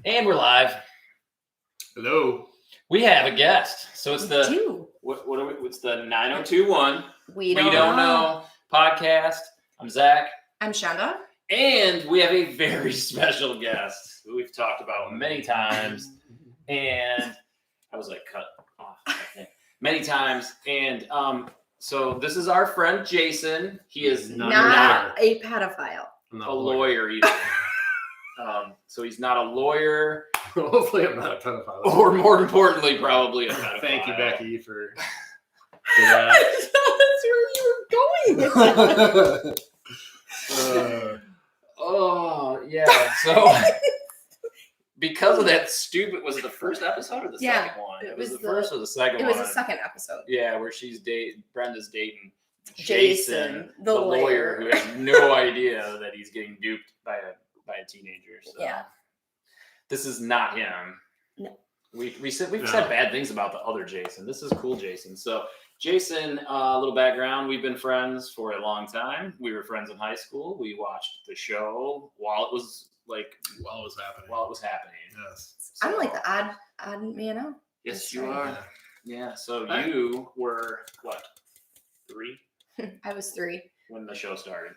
And we're live. Hello. We have a guest. So it's the do. what are we? What's the 9021? We don't know podcast. I'm Zach. I'm Shonda. And we have a very special guest who we've talked about many times. And I was like cut off, I think. Many times. And so this is our friend Jason. He is not a pedophile. A lawyer either. So he's not a lawyer. Hopefully I'm not a pedophile. Or more importantly, probably a pedophile. Thank you, Becky, for that. That's where you were going. Oh, yeah. So because of that stupid, was it the first episode or the second one? It was the first or the second one? It was the second episode. Yeah, where Brenda's dating Jason, the lawyer, who has no idea that he's getting duped by a teenager. So. Yeah. This is not him. No. We've said bad things about the other Jason. This is cool Jason. So Jason, a little background. We've been friends for a long time. We were friends in high school. We watched the show while it was happening. Yes. So, I'm like the odd man out. Yes, you are. Yeah. So you were what? 3? I was 3 when the show started.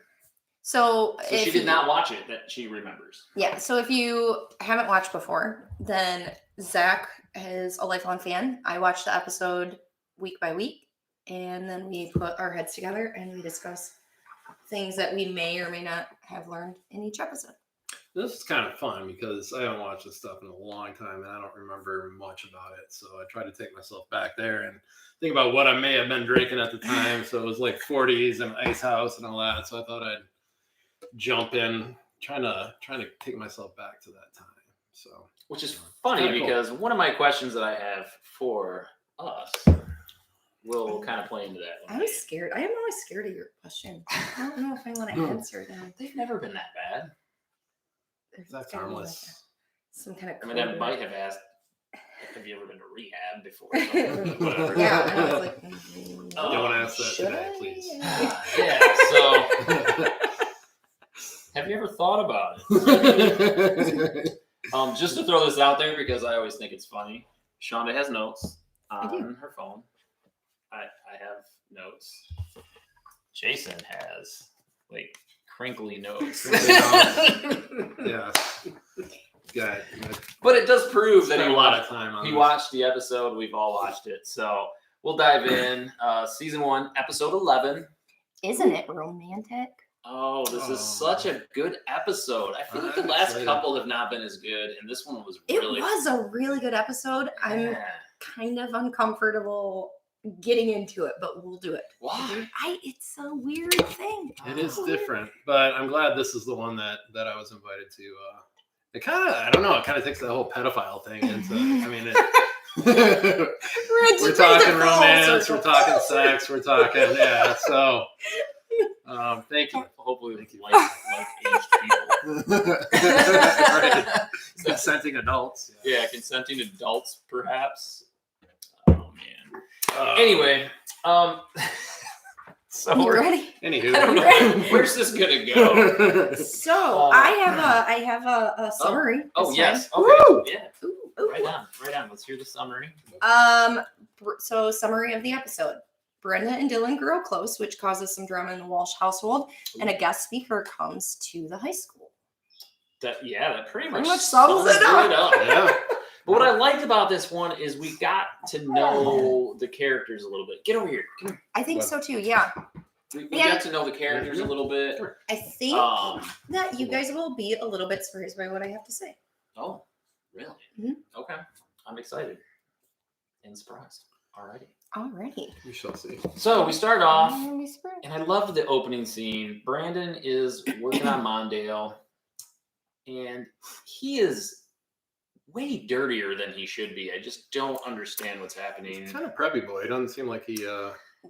So she did not watch it, that she remembers. Yeah. So if you haven't watched before, then Zach is a lifelong fan. I watch the episode week by week, and then we put our heads together and we discuss things that we may or may not have learned in each episode. This is kind of fun because I haven't watched this stuff in a long time and I don't remember much about it. So I try to take myself back there and think about what I may have been drinking at the time. So it was like 40s and Ice House and all that. So I thought I'd jump in, trying to take myself back to that time. So, which is funny because one of my questions that I have for us will kind of play into that. I'm scared. I am always scared of your question. I don't know if I want to answer them. They've never been that bad. That's harmless. Some kind of. I mean, I might have asked, have you ever been to rehab before? Whatever. Yeah, and I was like, don't ask that today, please. Yeah. So. Have you ever thought about it? Just to throw this out there because I always think it's funny. Shonda has notes on her phone. I have notes. Jason has like crinkly notes. Yeah. Good. But it does prove that he watched the episode. We've all watched it. So we'll dive in. Season 1, episode 11. Isn't it romantic? Oh, this is such a good episode. I feel like the last couple have not been as good, and this one was really... It was a really good episode. Yeah. I'm kind of uncomfortable getting into it, but we'll do it. Why? It's a weird thing. It is different, but I'm glad this is the one that I was invited to. It kind of, I don't know, it kind of takes the whole pedophile thing into, I mean, we're talking romance, we're talking sex, we're talking, so... thank you. Hopefully, like aged people. Right. Consenting adults. Yeah, consenting adults, perhaps. Oh man. Anyway, so you ready? Anywho, I don't know where's this gonna go. So I have a summary. Oh yes. Okay. Woo! Yeah. Ooh. Right on. Let's hear the summary. So summary of the episode. Brenda and Dylan grow close, which causes some drama in the Walsh household, and a guest speaker comes to the high school. That pretty much sums it up. Yeah. But what I liked about this one is we got to know the characters a little bit. Get over here. Come here. I think so too, yeah. We got to know the characters a little bit. I think that you guys will be a little bit surprised by what I have to say. Oh, really? Mm-hmm. Okay. I'm excited and surprised. Alrighty. We shall see. So we start off, and I love the opening scene. Brandon is working on Mondale, and he is way dirtier than he should be. I just don't understand what's happening. He's kind of preppy boy. It doesn't seem like he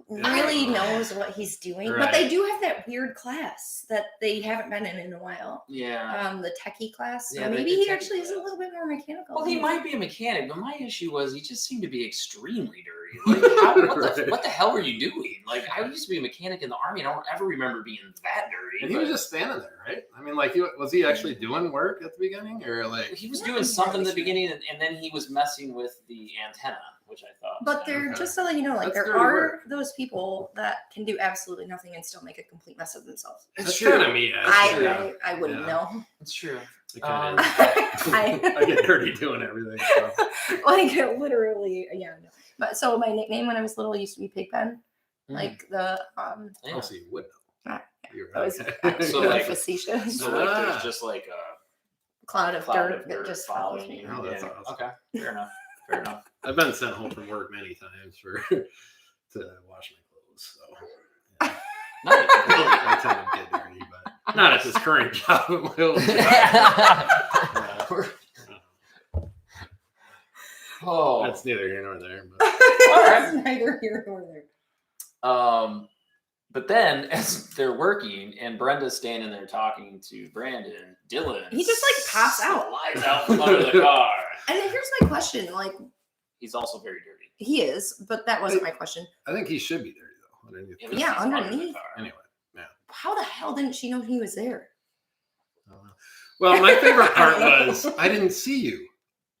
really knows what he's doing. Right. But they do have that weird class that they haven't been in a while. Yeah. The techie class. So yeah, maybe he actually is a little bit more mechanical. Well, he might be a mechanic, but my issue was he just seemed to be extremely dirty. Like, Right. what the hell were you doing? Like, I used to be a mechanic in the Army, and I don't ever remember being that dirty. And he was just standing there, right? I mean, like, was he actually doing work at the beginning, or like he was Not doing something in the entirely sure. beginning, and then he was messing with the antenna, which I thought. But there, Okay. just to let you know, like That's there dirty are work. those people that can do absolutely nothing and still make a complete mess of themselves. that's kind of me? Actually. I wouldn't Yeah. know. It's true. I I get dirty doing everything. So. like literally, yeah. No. But so my nickname when I was little used to be Pigpen, like the Yeah. Oh, so you would know. Ah, You're that was right. So, really like- facetious. So like, Ah. there's just like a Cloud of cloud dirt of that dirt just follows follows me. you. Oh, that's Yeah. awesome. Okay, fair enough. Fair enough. I've been sent home from work many times to wash my clothes. So yeah. Nice. I tend to get dirty, but not at this current job. At my old job. Oh, That's neither here nor there. But It's neither here nor there. But then as they're working and Brenda's standing there talking to Brandon, Dylan, He just, like, pops out. slides out from under the car. And then here's my question: like He's also very dirty. he is, but that wasn't my question. I think he should be dirty though. Underneath. but Yeah, he's under the underneath. car. Anyway. How the hell didn't she know he was there? I don't know. Well, my favorite part was I didn't see you.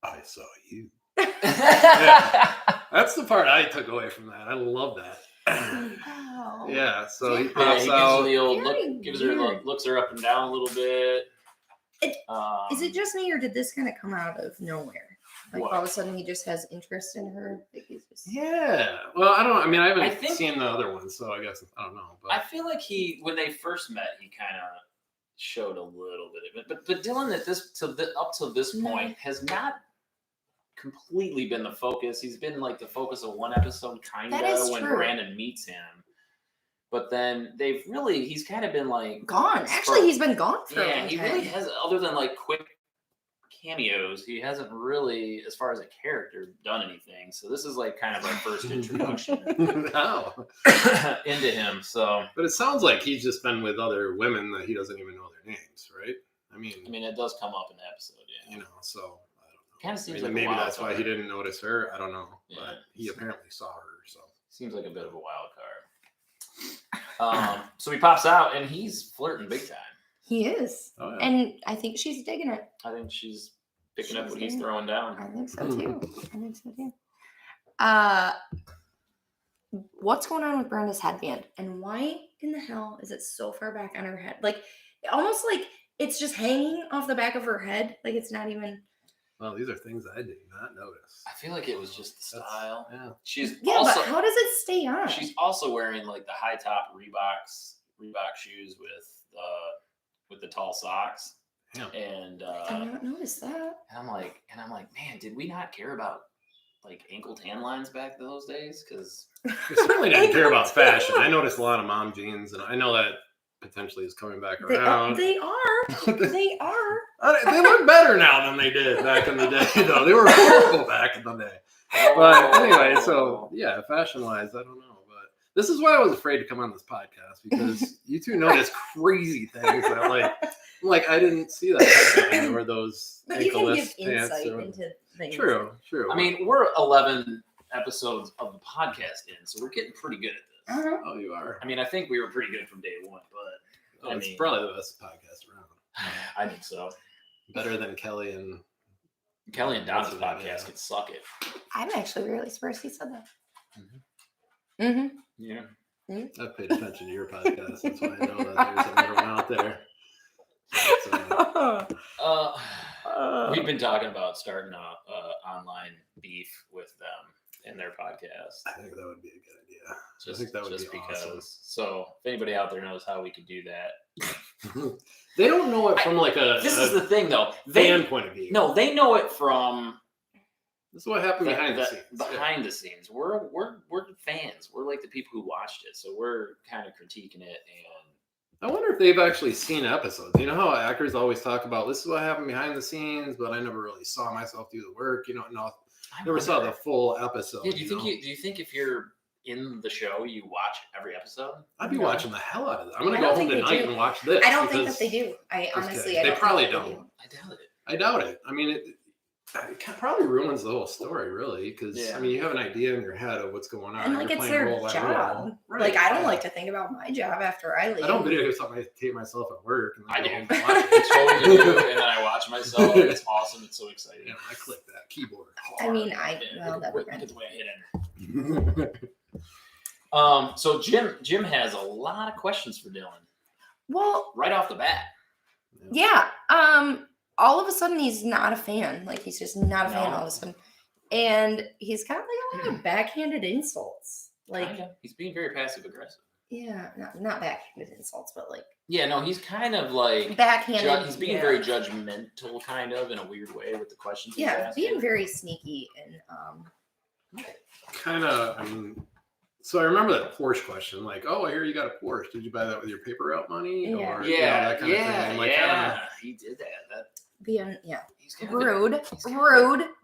I saw you. That's the part I took away from that. I love that. Wow. Yeah, so he Yeah, Yeah, pops he gives out. her the old Very look, gives her the, weird. looks her up and down a little bit. Is it just me, or did this kind of come out of nowhere? Like What? all of a sudden, he just has interest in her. Like he's just... Yeah. Well, I don't. I mean, I haven't I think- seen the other one, so I guess I don't know. But I feel like when they first met, he kind of showed a little bit of it. But Dylan up to this No. point has not completely been the focus. He's been like the focus of one episode, kind That is of, when true. Brandon meets him. But then he's kind of been like Gone. Actually, he's been gone for a yeah, long he time. really has. Other than like quick cameos, he hasn't really, as far as a character, done anything. So this is like kind of our first introduction no. into him. So But it sounds like he's just been with other women that he doesn't even know their names, right? I mean, it does come up in the episode. Yeah, you know, so I don't know. kind of seems Maybe, like maybe a wild that's why card. he didn't notice her. I don't know, Yeah. but he apparently saw her. So Seems like a bit of a wild card. So he pops out and he's flirting big time. He is, oh, yeah. and I think she's digging it. I think she's picking up She's what he's doing it. throwing down. I think so too. What's going on with Brenda's headband, and why in the hell is it so far back on her head? Like, almost like it's just hanging off the back of her head. Like it's not even. Well, these are things I did not notice. I feel like it was just the That's- style. Yeah. She's Yeah, also but how does it stay on? she's also wearing like the high top Reebok shoes with the tall socks. Yeah. And I did not notice that. and I'm like, man, did we not care about like ankle tan lines back those days? Because I certainly didn't care about fashion. I noticed a lot of mom jeans, and I know that potentially is coming back around. They are. They are. They look better now than they did back in the day, though. They were horrible back in the day. But anyway, so yeah, fashion-wise, I don't know. But this is why I was afraid to come on this podcast, because you two notice crazy things that like I didn't see that or those But you can give ankleless pants. insight or- into things. True. I mean, we're 11 episodes of the podcast in, so we're getting pretty good at this. Uh-huh. Oh, you are. I mean, I think we were pretty good from day one, but Oh, it's probably the best podcast around. I think so. Better than Kelly and Kelly and Donna's What's her name? podcast Yeah. could suck it. I'm actually really surprised he said that. Mm-hmm. Mm-hmm. Yeah. I've paid attention to your podcast. That's why I know that there's another one out there. So, We've been talking about starting a online beef with them in their podcast. I think that would be a good idea. Just, think that would just be because. awesome. So if anybody out there knows how we could do that, They don't know it from like a, this a is the thing though. fan point of view. No, they know it from This is what happened behind the scenes. Behind the scenes, we're fans. We're like the people who watched it, so we're kind of critiquing it. And I wonder if they've actually seen episodes. You know how actors always talk about this is what happened behind the scenes, but I never really saw myself do the work. You know, I never saw wonder- the full episode. Yeah, do you know? think if you're in the show, you watch every episode? I'd be No. watching the hell out of it. I'm gonna I go don't home think they tonight do. and watch this. I don't think that because- they do. I Just honestly, kidding. I They don't probably think that don't. I doubt it. I doubt it. I mean, It probably ruins the whole story, really, because Yeah. I mean, you have an idea in your head of what's going on. And like You're it's playing their role by job. role. Like I don't yeah. like to think about my job after I leave. I don't videotape myself at work. And then I go do. home and watch I it. totally do, and then I watch myself. It's awesome. It's so exciting. Yeah, I click that keyboard. I mean, Yeah, well, look never at mind. the way I hit enter. So Jim has a lot of questions for Dylan Well, right off the bat. yeah. All of a sudden he's not a fan. Like he's just not a fan No. all of a sudden. And he's got like a lot of backhanded insults. Like Kinda. He's being very passive aggressive. yeah, not backhanded insults, but like Yeah, no, he's kind of like backhanded. he's being very judgmental, kind of in a weird way with the questions. He's yeah, asking. being very sneaky and Kind of. I mean, so I remember that Porsche question, like, "Oh, I hear you got a Porsche. Did you buy that with your paper route money?" Yeah. Or you know, that kind of thing. Like, he did that. being He's kind of rude,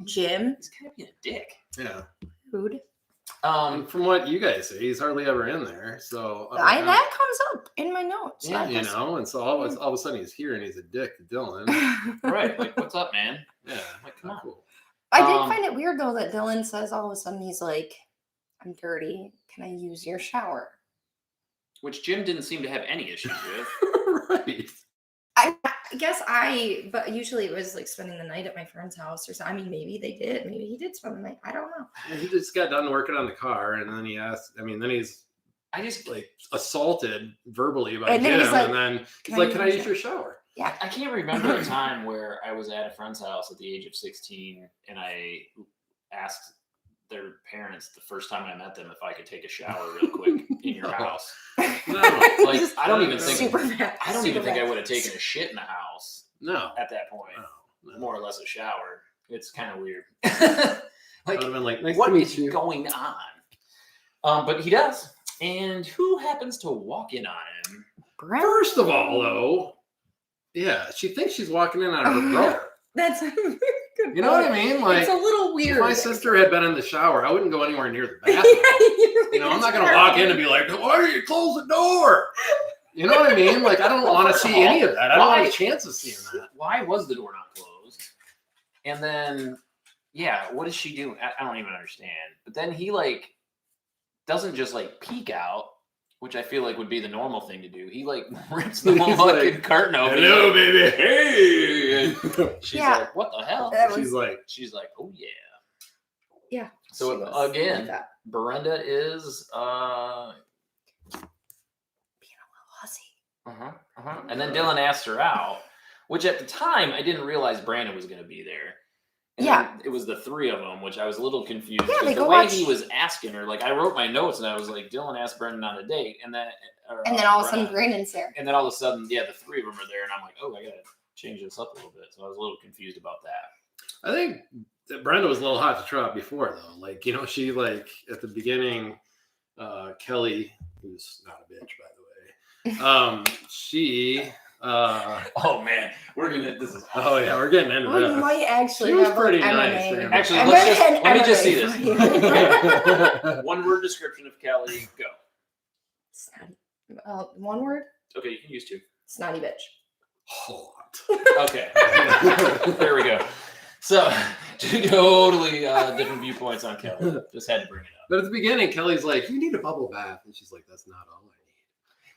Jim, He's kind of being a dick. yeah. rude. And from what you guys say, he's hardly ever in there. So That comes up in my notes. Yeah, you know, and so all of a sudden he's here and he's a dick to Dylan. Right? Like, what's up, man? Yeah, Like, come on. cool. I did find it weird though that Dylan says all of a sudden he's like, "I'm dirty. Can I use your shower?" Which Jim didn't seem to have any issues with. Right. I guess but usually it was like spending the night at my friend's house or something. I mean, maybe they did. Maybe he did spend the night. I don't know. Yeah, he just got done working on the car, and then he asked. I mean, then he's I just like assaulted verbally by And then Jim, he's like, and then he's like, "Can I use your shower?" Yeah. I can't remember a time where I was at a friend's house at the age of 16 and I asked their parents the first time I met them if I could take a shower real quick in your No. house. No, Like, I don't even think Super bad. I don't even super think I bad. would have taken a shit in the house no, at that point. no. More or less a shower. It's kind of weird. I Like, would have been like, "Nice what to meet is you." going on? But he does. And who happens to walk in on him? Brent? First of all, though, yeah, she thinks she's walking in on her brother. That's a good You know what I point. mean? Like, It's a little if weird. my sister had been in the shower, I wouldn't go anywhere near the bathroom. You know, I'm not going to walk in and be like, "Why don't you close the door?" You know what I mean? Like, I don't Well, want to first of see all, any of that. I don't why- have a chance of seeing that. Why was the door not closed? And then, yeah, what is she doing? I don't even understand. But then he like doesn't just like peek out, which I feel like would be the normal thing to do. He like rips the whole He's fucking like, curtain open. "Hello, baby." Hey. And she's Yeah. like, what the hell? That She's like, She's like, oh yeah. Yeah. So she was again, like that. Brenda is Being a little hussy. And then Dylan asked her out, which at the time I didn't realize Brandon was going to be there. And Yeah. then it was the three of them, which I was a little confused. Yeah, they because the go way watch- he was asking her, like I wrote my notes and I was like, Dylan asked Brendan on a date, and then All of a sudden Brandon's there. and then all of a sudden, yeah, the three of them are there, and I'm like, oh, I gotta change this up a little bit. So I was a little confused about that. I think that Brenda was a little hot to trot before, though. Like, you know, she like at the beginning, Kelly, who's not a bitch, by the way, she. Oh man, we're gonna. This is. Oh yeah, we're getting into We this. might actually She was have pretty like nice, MMA. man. Actually, MMA let me just see this. fight. One word description of Kelly. Go. Snotty. One word? Okay, you can use two. Snotty bitch. Hot. Okay. There we go. So, totally different viewpoints on Kelly. Just had to bring it up. But at the beginning, Kelly's like, "You need a bubble bath," and she's like, "That's not all I need."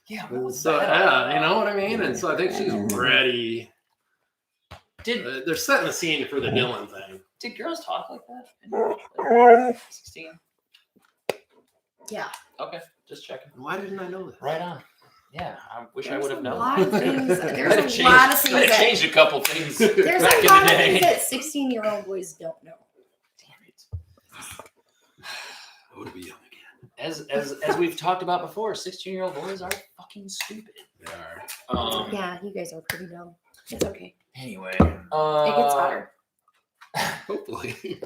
Yeah. And so yeah, you know what I mean. And so I think she's ready. They're setting the scene for the Dylan thing. Did girls talk like that? 16. Yeah. Okay, just checking. Why didn't I know that? Right on. Yeah, I wish I There's would have a known. lot of things. Might There's have a lot of changed- things might have that changed a couple things. there's back a in lot the of day. things that 16-year-old boys don't know. Damn it. I would be young again. As we've talked about before, 16-year-old boys are fucking stupid. They are. Yeah, you guys are pretty dumb. It's okay. Anyway, It gets better. Hopefully.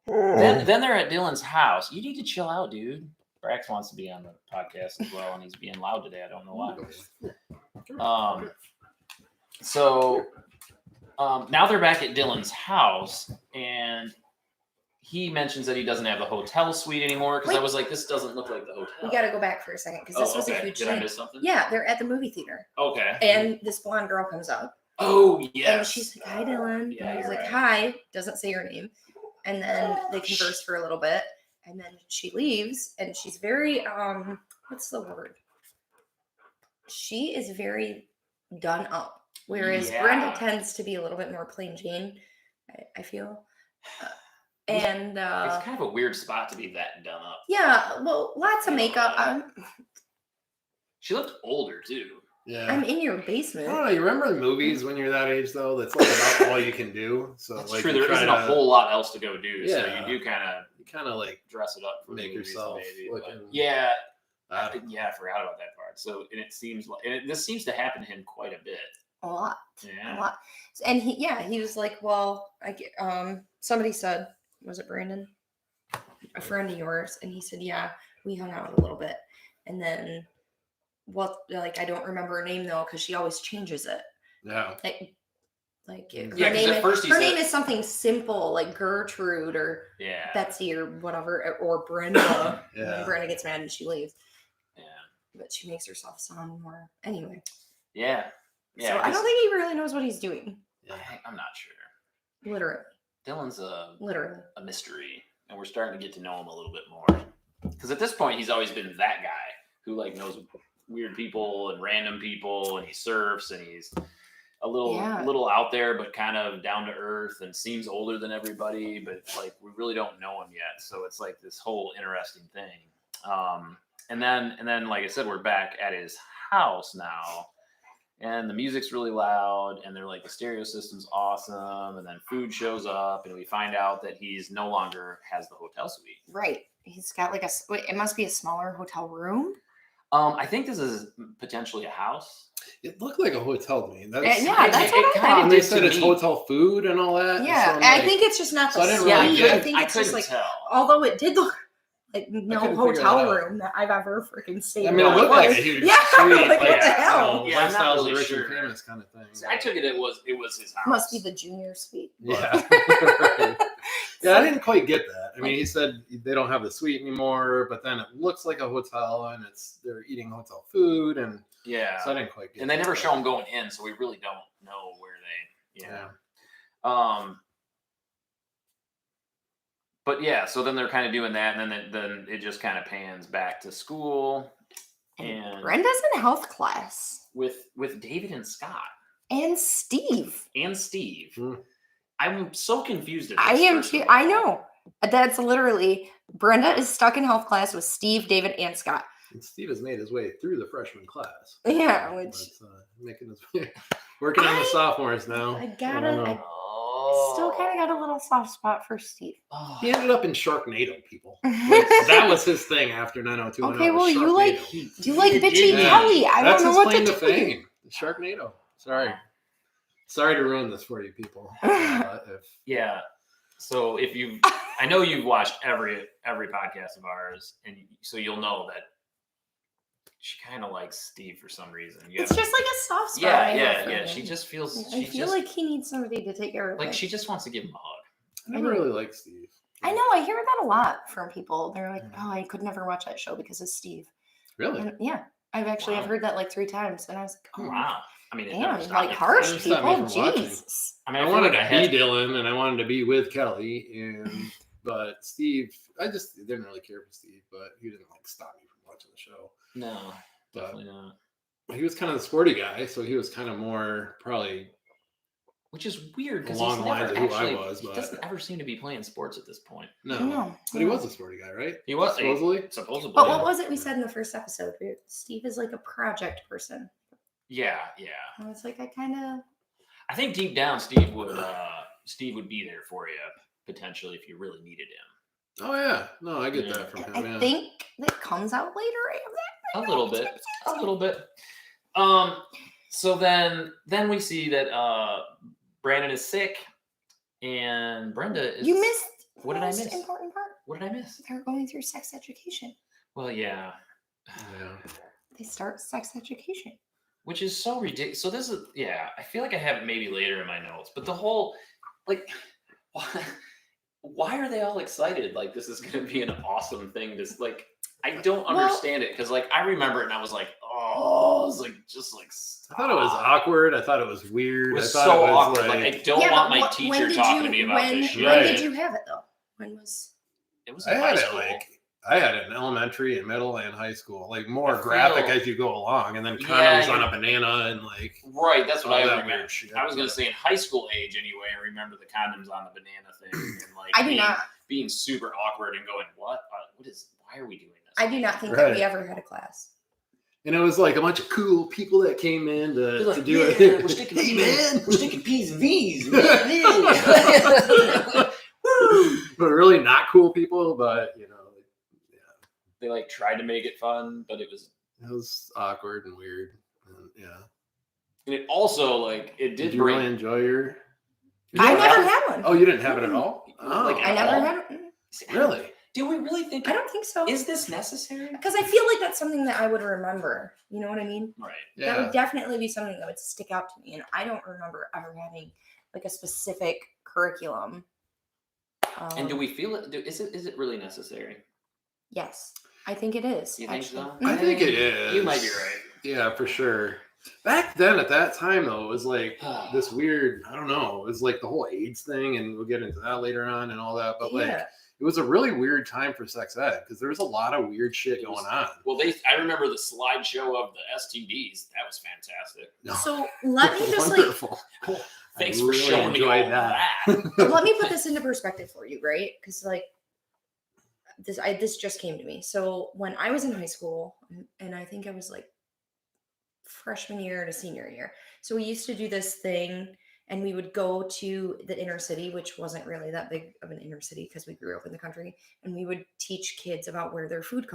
So then they're at Dylan's house. You need to chill out, dude. Brax wants to be on the podcast as well, and he's being loud today. I don't know why. So now they're back at Dylan's house, and he mentions that he doesn't have the hotel suite anymore because I Wait. was like, this doesn't look like the hotel. We got to go back for a second because this was a huge Did I thing. miss something? Yeah, they're at the movie theater, Okay. and this blonde girl comes up, Oh yes. And she's like, "Hi, Dylan." Yeah, And he's you're like, right. "Hi." Doesn't say her name. And then they converse for a little bit, and then she leaves, and she's very what's the word? She is very done up, whereas Yeah. Brenda tends to be a little bit more plain Jane. I feel. And It's kind of a weird spot to be that done up. yeah, well, lots of makeup. She looked older too. Yeah. I'm in your I don't basement. know. You remember the movies when you're that age, though? That's like about all you can do. So That's like, true. you There try isn't to- a whole lot else to go do, so Yeah. you do kind of like dress it up for make the movies, yourself maybe. looking. But yeah, I yeah, I forgot about that part. So, and it seems like, this seems to happen to him quite a bit. A lot. Yeah. A lot. And he was like, well, somebody said, was it Brandon? A friend of yours. And he said, yeah, we hung out a little bit. And then, I don't remember her name though, because she always changes it. Yeah. Like Yeah, her 'cause name, at first he her said- name is something simple like Gertrude or Yeah. Betsy or whatever, or Brenda. And Yeah. then Brenda gets mad and she leaves. Yeah. But she makes herself sound more. Anyway. Yeah. Yeah. So I don't think he really knows what he's doing. Yeah. I'm not sure. Literally. Dylan's Literally. a mystery, and we're starting to get to know him a little bit more. Because at this point, he's always been that guy who like knows weird people and random people, and he surfs, and he's a little out there, but kind of down to earth, and seems older than everybody, but like we really don't know him yet. So it's like this whole interesting thing. And then, like I said, we're back at his house now. And the music's really loud, and they're like, the stereo system's awesome, and then food shows up, and we find out that he's no longer has the hotel suite. Right. He's got like it must be a smaller hotel room. I think this is potentially a house. It looked like a hotel to me. That's, Yeah, that's what I kinda thought. And they did said to it's me. hotel food and all that. Yeah, so I'm and I like- think it's just not the so I didn't suite. really I get it. think it's just like, tell. although it did look like no couldn't figure hotel that out. room that I've ever freaking stayed I in. mean, it my looked like a life. huge Yeah, suite. like, what the yeah, hell? Yeah, I'm not Lifestyles really of rich sure. and famous kind of thing. I took it was his house. Must be the junior suite. Yeah. Right. Yeah, I didn't quite get that. I mean, he said they don't have the suite anymore, but then it looks like a hotel, and they're eating hotel food, and Yeah. so I didn't quite get. And they never that. show him going in, so we really don't know where they. Yeah. But yeah, so then they're kind of doing that, and then it just kind of pans back to school, and Brenda's in health class. with David and Scott And Steve. and Steve. Hmm. I'm so confused at this. I am first too. of I all. know. That's literally Brenda is stuck in health class with Steve, David, and Scott. And Steve has made his way through the freshman class. Yeah, which But, making his way, working on the I- sophomores now. I don't gotta. know. I Oh. still kind of got a little soft spot for Steve. Oh. He ended up in Sharknado, people. Like, that was his thing after 90210. Okay, well, was you like Sharknado. you like He bitchy did that. Kelly. I That's don't his know what claim to to tell you. fame. Sharknado. Sorry to ruin this for you people. Yeah. So I know you've watched every podcast of ours, and so you'll know that she kind of likes Steve for some reason. It's just like a soft spot. I have yeah. for him. She just feels. I feel like he needs somebody to take care of like him. she just wants to give him a hug. I never really liked Steve. I know. I hear that a lot from people. They're like, "Oh, I could never watch that show because of Steve." Really? And yeah, I've actually Wow. I've heard that like 3 times, and I was like, "Oh, Wow. I mean, it never damn, stopped like me. harsh Never stopped me people." from watching. Jesus. I mean, I feel wanted like to I had- be Dylan, and I wanted to be with Kelly, and but Steve, I just didn't really care for Steve, but he didn't like stop me from watching the show. No, But definitely not. he was kind of the sporty guy, so he was kind of more probably Which is weird because Along he's the lines never of who I actually. was, He but- doesn't ever seem to be playing sports at this point. no, No, but he no. was a sporty guy, right? He was supposedly. Supposedly. But what was it we said in the first episode? Steve is like a project person. Yeah. And it's like I kind of. I think deep down, Steve would be there for you potentially if you really needed him. Oh yeah, no, I get Yeah. that from him. I Yeah. think that comes out later. I have that. A little bit. So then we see that Brandon is sick, and Brenda is. You missed. What the did I most miss? Important part. What did I miss? They're going through sex education. Well, yeah. Yeah. They start sex education. Which is so ridiculous. So this is, yeah, I feel like I have it maybe later in my notes, but the whole, like, why are they all excited? Like, this is going to be an awesome thing. This, like, I don't understand it because like I remember it and I was like, oh, it was like just like. I thought it was awkward. I thought it was weird. It was I thought so it was awkward. Like I don't want my teacher talking to me about this shit. When did you have it though? When was? It was in high school. I had it in elementary and middle and high school, like more I graphic feel- as you go along, and then Yeah, condoms on a banana and like Right, that's what all I that remember. weird shit. I was gonna say in high school age anyway. I remember the condoms on the banana thing and like I do not. being super awkward and going, "What? What is? Why are we doing this?" I do not think that Right. we ever had a class. And it was like a bunch of cool people that came in to do it. We're sticking, hey man, we're sticking P's and V's. but really not cool people. But you know, yeah, They like tried to make it fun, but it was awkward and weird. And, yeah. and it also like it Did did you bring. really enjoy your? I never had one. Oh, you didn't have it at all? Oh, Like, I never had it. really? Do we really think? I don't think so. Is this necessary? Because I feel like that's something that I would remember. You know what I mean? Right. That Yeah. would definitely be something that would stick out to me. And I don't remember ever having like a specific curriculum. And do we feel it? Is it really necessary? Yes, I think it is. You think actually. so? I think it is. You might be right. Yeah, for sure. Back then, at that time, though, it was like this weird, I don't know, it was like the whole AIDS thing, and we'll get into that later on and all that. But like, Yeah. it was a really weird time for sex ed because there was a lot of weird shit going on. Well, I remember the slideshow of the STDs. That was fantastic. So let me just like Wonderful. Thanks I for really showing me all enjoyed that. let me put this into perspective for you, right? Because like this just came to me. So when I was in high school, and I think I was like freshman year to senior year, so we used to do this thing, and we would go to the inner city, which wasn't really that big of an inner city because we grew up in the country, and we would teach kids about where their food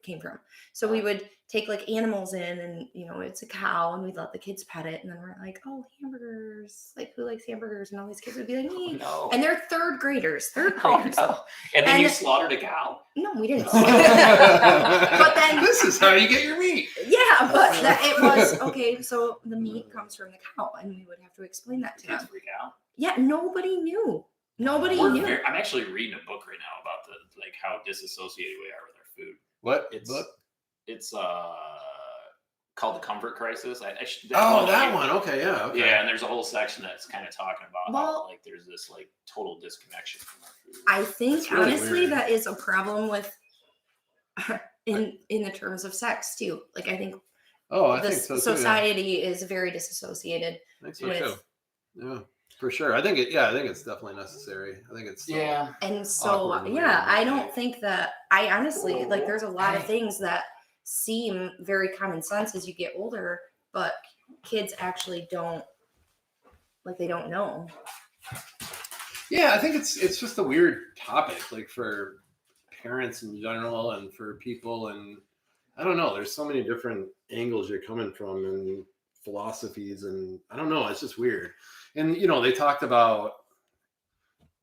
came from. So we would take like animals in, and you know, it's a cow, and we'd let the kids pet it, and then we're like, oh, hamburgers, like who likes hamburgers? And all these kids would be like, me. No. And they're third graders. Oh, no. And then And- you slaughtered a cow. No, we didn't. but then- this is how you get your meat. Yeah, but it was okay. So the meat comes from the cow, and we would have to explain that to Kids them. freak out. Yeah, nobody knew. Nobody We're knew. I'm actually reading a book right now about like how disassociated we are with our food. What? It's called The Comfort Crisis. That one. Okay, yeah. Okay. Yeah, and there's a whole section that's kind of talking about how Well- like there's this like total disconnection from our food. I think It's really honestly weird. that is a problem with in the terms of sex too. Like I think Oh, I the think so too. society is very disassociated. Yeah. I think so with- too. Yeah, for sure. I think it's definitely necessary. I think it's And so Awkward and yeah, weird. I don't think that I honestly like there's a lot of things that seem very common sense as you get older, but kids actually don't they don't know. Yeah, I think it's just a weird topic, like for parents in general and for people, and I don't know. There's so many different angles you're coming from and philosophies, and I don't know. It's just weird. And you know, they talked about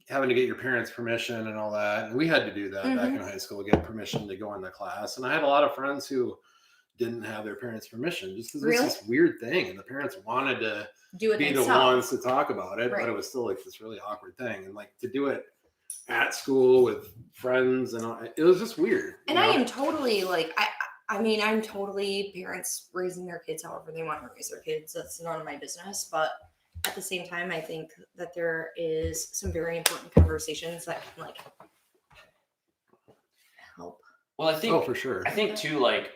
having to get your parents' permission and all that, and we had to do that back in high school, get permission to go into class. And I had a lot of friends who didn't have their parents' permission just because Really? it's this weird thing, and the parents wanted to Do it be the themselves. ones to talk about it, Right. but it was still like this really awkward thing, and like to do it at school with friends and all, it was just weird. And you I know? am totally like I mean I'm totally parents raising their kids however they want to raise their kids. That's none of my business, but at the same time I think that there is some very important conversations that can like help. Well, I think Oh, for sure. I think too like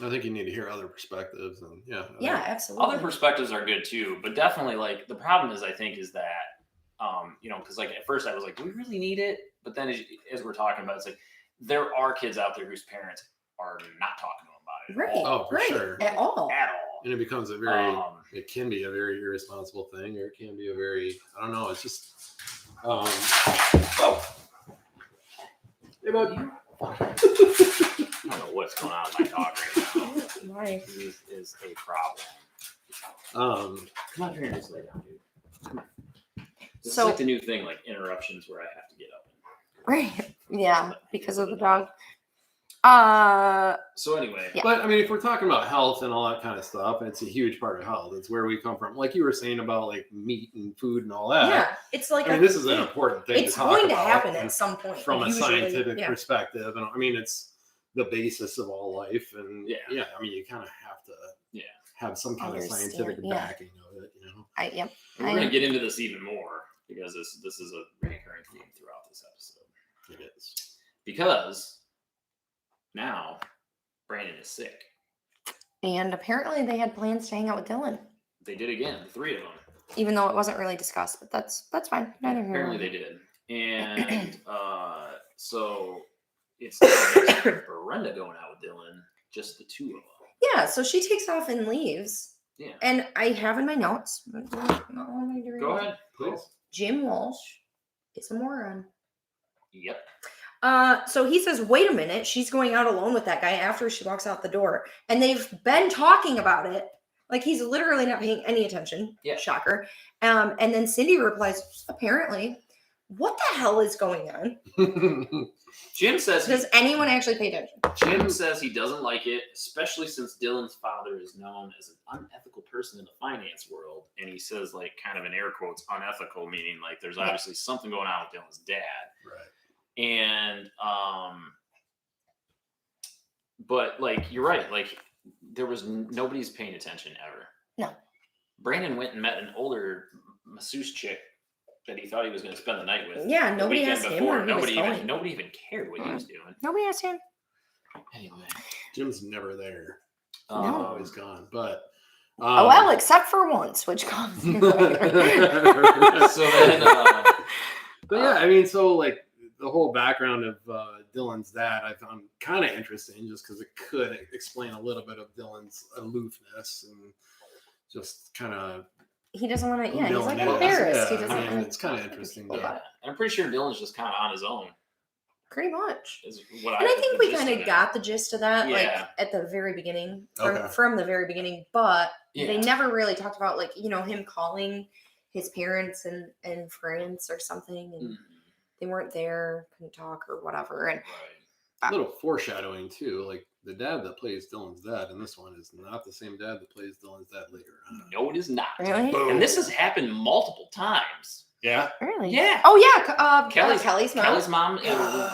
I think you need to hear other perspectives, and Yeah, absolutely. other perspectives are good too, but definitely like the problem is I think is that you know, because like at first I was like, do we really need it? But then as we're talking about, it's like there are kids out there whose parents are not talking to them about it Right. Oh, for right. sure. At all. at all. and it becomes a very It can be a very irresponsible thing, or it can be a very, I don't know, it's just oh. Hey bud. I don't know what's going on with my dog right now. Why? This is a problem. Come on here and just lay down, dude. Come on. This So- is like the new thing, like interruptions where I have to get up. Right. Yeah, because of the dog. So anyway, Yeah. But I mean, if we're talking about health and all that kind of stuff, it's a huge part of health. It's where we come from. Like you were saying about like meat and food and all that. Yeah. It's like I mean, this is an important thing it's to talk going to about happen and at some point. from a usually. scientific Yeah. perspective. And I mean, it's the basis of all life, and Yeah. I mean, you kind of have to Yeah. have some kind of Understand, scientific yeah. backing of it, Yep. And we're going to get into this even more because this is a recurring theme throughout this episode. It is. Because now Brandon is sick. And apparently they had plans to hang out with Dylan, They did again, the three of them. even though it wasn't really discussed. But that's fine. Neither here nor Apparently they there. did. And so it's not just Brenda going out with Dylan, just the two of them. Yeah, so she takes off and leaves. Yeah. And I have in my notes. Go ahead, please. Jim Walsh is a moron. Yep. So he says, wait a minute, she's going out alone with that guy after she walks out the door. And they've been talking about it. Like, he's literally not paying any attention. Yeah. Shocker. And then Cindy replies, apparently, what the hell is going on? Jim says Does anyone actually pay attention? Jim says he doesn't like it, especially since Dylan's father is known as an unethical person in the finance world. And he says, like, kind of in air quotes, unethical, meaning like there's obviously something going on with Dylan's dad. Right. And but like you're right, like there was nobody's paying attention ever. No. Brandon went and met an older masseuse chick that he thought he was going to spend the night with. Yeah, the nobody weekend asked him before. where he was going. Nobody even cared what he was doing. Nobody asked him. Anyway, Jim's never there. No. Always gone. But Oh, well, except for once, which comes in later. so then, but yeah, I mean, so like the whole background of Dylan's dad, I found kind of interesting, just because it could explain a little bit of Dylan's aloofness and just kind of. He doesn't want to. Yeah, he's like Dylan is. embarrassed. Yeah, He doesn't. I mean, want it's kind of interesting. Yeah. yeah, and I'm pretty sure Dylan's just kind of on his own. Pretty much. Is what And I think we the gist kind of of it. got the gist of that, like Yeah. at the very beginning, Okay. from the very beginning. But they Yeah. never really talked about, like, him calling his parents in France or something, and Mhm. they weren't there, couldn't talk or whatever. And Right. A little foreshadowing too, like the dad that plays Dylan's dad in this one is not the same dad that plays Dylan's dad later on. No, it is not. Really? Boom. And this has happened multiple times. Yeah. Really? Yeah. Oh yeah, Kelly's mom. Kelly's mom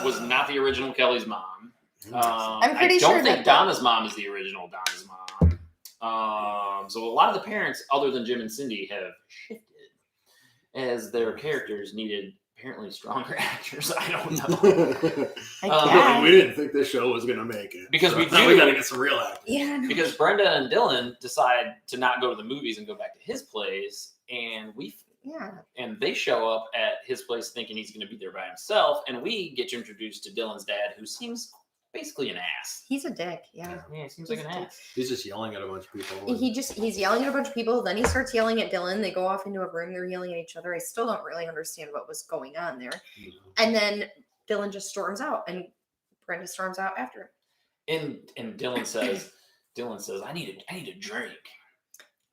was not the original Kelly's mom. I'm pretty I sure don't think that Donna's mom is the original Donna's mom. So a lot of the parents, other than Jim and Cindy, have shifted as their characters needed apparently stronger actors. I don't know. I guess. We didn't think this show was gonna make it Because we now do. we gotta get some real actors. Yeah. no. Because Brenda and Dylan decide to not go to the movies and go back to his place, and they show up at his place thinking he's going to be there by himself, and we get introduced to Dylan's dad, who seems basically an ass. He's a dick. Yeah. Yeah, he seems like an ass. He's just yelling at a bunch of people. and- He's yelling at a bunch of people. Then he starts yelling at Dylan. They go off into a room. They're yelling at each other. I still don't really understand what was going on there. And then Dylan just storms out, and Brenda storms out after him. And Dylan says, I need a drink.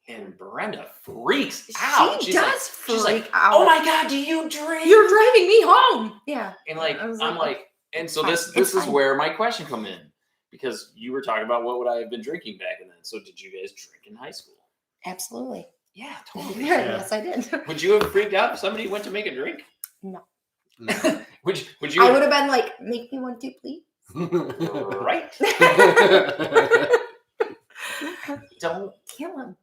And Brenda freaks out. She She's does she's freak out. Oh my god, do you drink? You're driving me home. Yeah. And like I was I'm like, like, and so fine, this it's is fine. where my question come in, because you were talking about what would I have been drinking back then. So did you guys drink in high school? Absolutely. Yeah, totally. Yes, I did. Would you have freaked out if somebody went to make a drink? No. No. Would you? I would have been like, make me one too, please. Right. Don't. Kill him.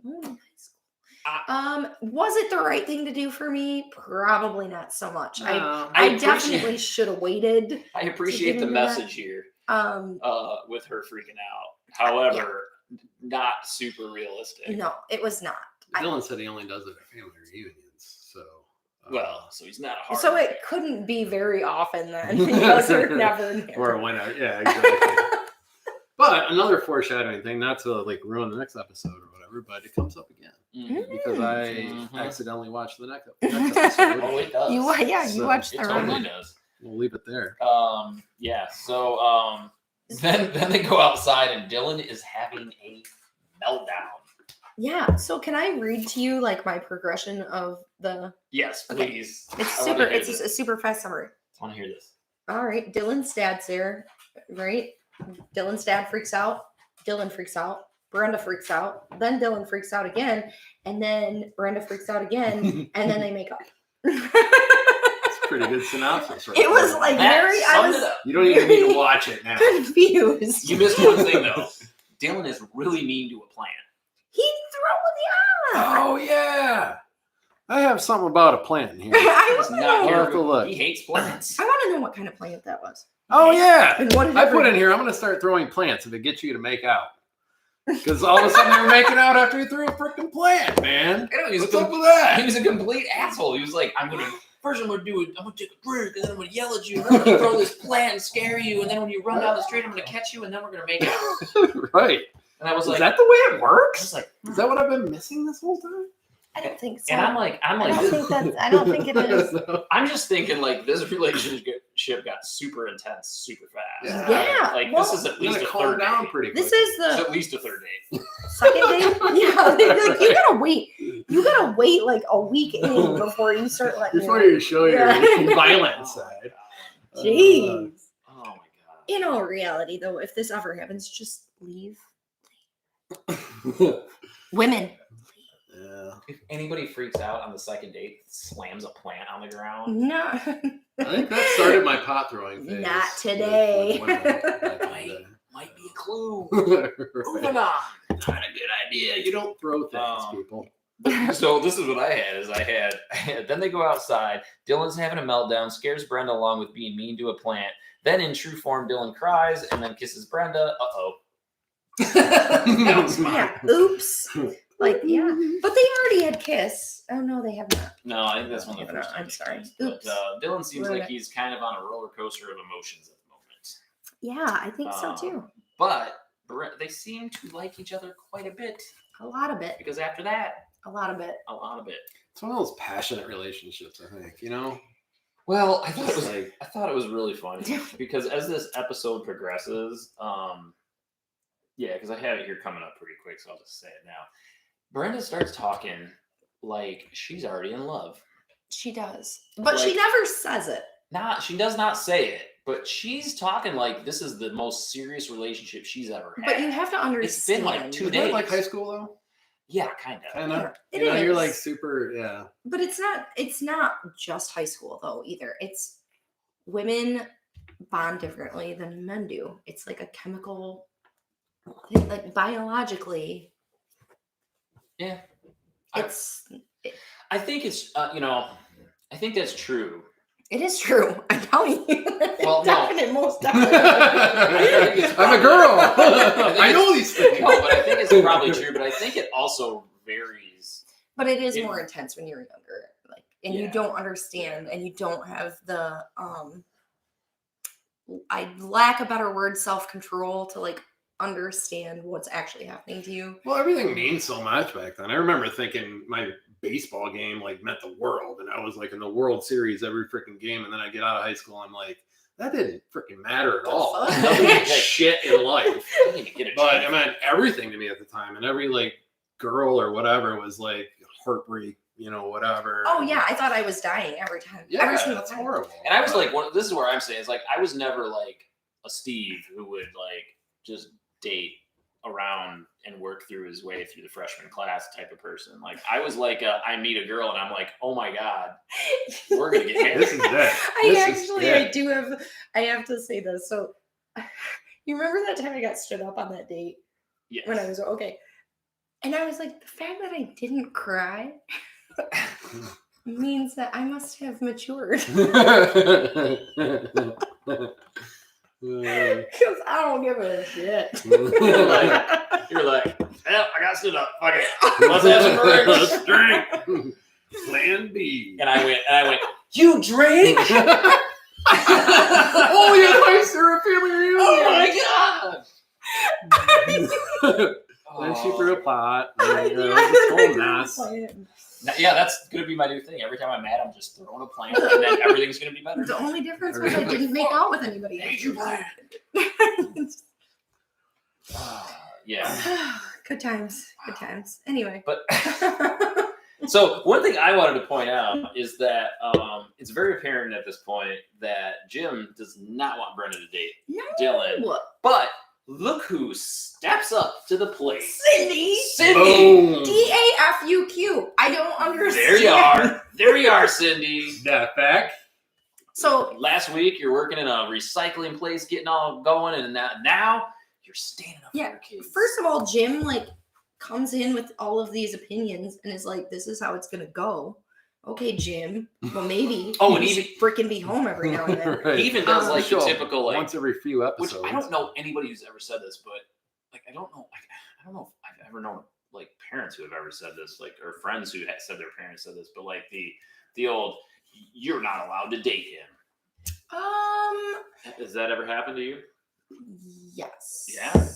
Alone in high school. Was it the right thing to do for me? Probably not so much. No. I appreciate- definitely should have waited. I appreciate the into that. message here. Um, With her freaking out. However, not super realistic. no, it was not. Dylan said he only does it at family reunions, so. Well, so he's not a hard. So it couldn't be very often then, because they're never there. or whenever, yeah, exactly. But another foreshadowing thing, not to like ruin the next episode or whatever, but it comes up again Mhm. because I Mhm. accidentally watched the next episode. Oh, it does. You So, watched It the totally wrong. does. We'll leave it there. Yeah. So then they go outside and Dylan is having a meltdown. Yeah. So can I read to you like my progression of the? Yes, Okay. please. It's I wanna super. hear It's this. a super fast summary. I want to hear this. All right. Dylan's dad's there, right? Dylan's dad freaks out. Dylan freaks out. Brenda freaks out. Then Dylan freaks out again, and then Brenda freaks out again, and then they make up. Pretty good synopsis, right? It was there. like That very. I summed was it up. You don't even need to watch it now. confused. You missed one thing though. Dylan is really mean to a plant. He threw the Oh yeah, I have something about a plant in here. I He's want not to know. I'll here. have to look. He hates plants. I want to know what kind of plant that was. Oh yeah, And what did I it put bring? in here. I'm gonna start throwing plants if it gets you to make out. Because all of a sudden they were making out after he threw a freaking plant, man. I know, he was What's a up with He that? was a complete asshole. He was like, I'm gonna take a drink, and then I'm gonna yell at you, and then I'm gonna throw this plant and scare you, and then when you run down the street, I'm gonna catch you, and then we're gonna make out. Right. And I was Is like, that the way it I works? was like, Is that what I've been missing this whole time? I don't think so. and I'm like, I don't think it is. I'm just thinking like this relationship got super intense, super fast. Yeah, Like well, this is at I'm least gonna a calm third down date. pretty quick. This is It's the at least a third date. second date. Yeah, they're like, you gotta wait. You gotta wait like a week in before you start letting. Before you show your Yeah. violent Oh, side. God. Jeez. Oh my god. In all reality, though, if this ever happens, just leave. Women. Yeah. If anybody freaks out on the second date, slams a plant on the ground. No. I think that started my pot throwing phase. Not with today. women back in the day. Might be a clue. Right. Moving on. Not a good idea. You don't throw things, people. So this is what I had. Then they go outside. Dylan's having a meltdown, scares Brenda along with being mean to a plant. Then in true form, Dylan cries and then kisses Brenda. Uh-oh. That was smart. Yeah. Oops. Like, yeah. But they already had kiss. Oh, no, they have not. No, I think that's one of the No, first I'm times. sorry. But Oops. Dylan seems Ruined like it. he's kind of on a roller coaster of emotions at the moment. Yeah, I think so too. But they seem to like each other quite a bit A lot of it. because after that, A lot of it. a lot of it. It's one of those passionate relationships, I think, you know? Well, I thought it was Like- I thought it was really funny because as this episode progresses, yeah, because I have it here coming up pretty quick, so I'll just say it now. Brenda starts talking like she's already in love. She does. But she Like- never says it. She does not say it, but she's talking like this is the most serious relationship she's ever had. But you have to understand. It's been like 2 Isn't days. that like high school, though? Yeah, kind of. Kind of. It You know, you're is. like super, yeah. But it's not just high school though either. It's women bond differently than men do. It's like a chemical thing, like biologically. Yeah. It's I think it's I think that's true. it is true. I'm telling you. Well, no. Most definitely. I'm a girl. I I know these things. No, but I think it's probably true. But I think it also varies. But it is It- more intense when you're younger. Like and you Yeah. don't understand and you don't have the I lack a better word, self-control to like understand what's actually happening to you. Well, everything means so much back then. I remember thinking my baseball game like meant the world, and I was like in the World Series every freaking game. And then I get out of high school, I'm like, that didn't freaking matter at all. fuck? Nothing meant shit in life. I didn't even get a But chance. it meant everything to me at the time, and every like girl or whatever was like heartbreak, whatever. Oh yeah, I thought I was dying every time. yeah, every single that's time. horrible. And I was like, this is where I'm saying, it's like I was never like a Steve who would like just date around and work through his way through the freshman class type of person. Like I was like, I meet a girl and I'm like, oh my god, we're gonna get married. This is it. This is it. I have to say this. So you remember that time I got stood up on that date Yes. when I was okay. And I was like, the fact that I didn't cry means that I must have matured. Because I don't give a shit. You're like, well, I got stood up. Fuck it. Let's have some drinks. Let's drink. Plan B. And I went, you drink? Oh, yeah, nice. They're a family reunion. Oh my god. Then she threw a pot. Yeah, And, this whole mess. Yeah, that's gonna be my new thing. Every time I'm mad, I'm just throwing a plant, and then everything's gonna be better. The only difference was I didn't make out with anybody. Hate you, plant. Yeah, Good times. Good times. Anyway. but so one thing I wanted to point out is that it's very apparent at this point that Jim does not want Brenda to date Dylan, but look who steps up to the plate. Cindy. Boom. DAFUQ. I don't understand. There you are. There you are, Cindy. That back. So last week you're working in a recycling place, getting all going, and now you're standing up for your kids. First of all, Jim like comes in with all of these opinions and is like, "This is how it's gonna go." Okay, Jim. Well, maybe. And you even should freaking be home every now and then. Right. he even does like the Show up typical like once every few which episodes. I don't know anybody who's ever said this, but like I don't know if I've ever known like parents who have ever said this, like or friends who had said their parents said this, but like the old "you're not allowed to date him." Has that ever happened to you? Yes. Yeah.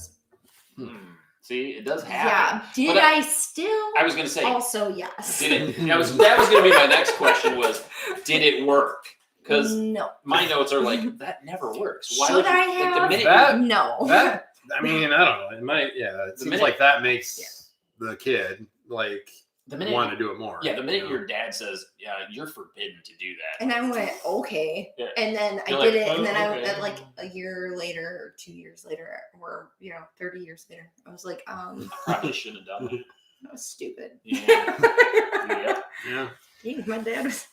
See, it does happen. Yeah. Did But I still? I was gonna say, Also, yes. did it? That was gonna be my next question. Was did it work? Because no. my notes are like that never works. Why Should would you, I like, have? the minute That- No. That I mean, I don't know. It might. Yeah, it seems minute- like that makes the kid like the minute want to do it more. yeah, the minute you know? your dad says, "Yeah, you're forbidden to do that," And I went, okay. Yeah. And then I You're did like, it. And then "Oh, I okay." like a year later or 2 years later or 30 years later, I was like, probably shouldn't have done that was stupid. that. Yeah. Yeah. Dang, my dad was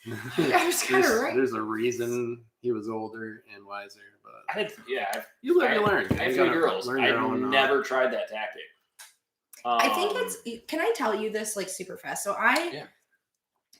kind of right. There's a reason he was older and wiser, but You live, you learn. I have You 3 gotta girls. learn your I've own, never tried that tactic. I think it's. Can I tell you this like super fast? So I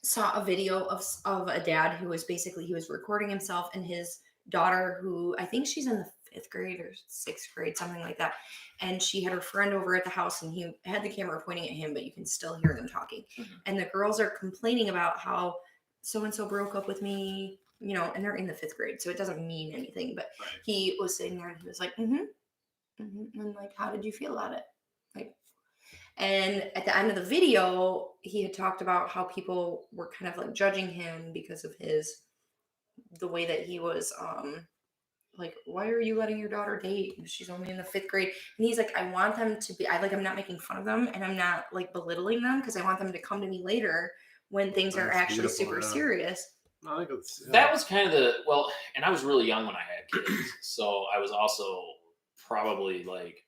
saw a video of a dad who was basically he was recording himself and his daughter, who I think she's in the 5th grade or 6th grade, something like that. And she had her friend over at the house, and he had the camera pointing at him, but you can still hear them talking. Mm-hmm. And the girls are complaining about how so and so broke up with me, and they're in the 5th grade, so it doesn't mean anything. But he was sitting there and he was like, and like, how did you feel about it? Like. And at the end of the video, he had talked about how people were kind of like judging him because of the way that he was, like, why are you letting your daughter date? She's only in the 5th grade. And he's like, I want them to be, I'm not making fun of them and I'm not like belittling them because I want them to come to me later when things are That's actually beautiful, super yeah. serious. I think it's that was kind of and I was really young when I had kids, so I was also probably like.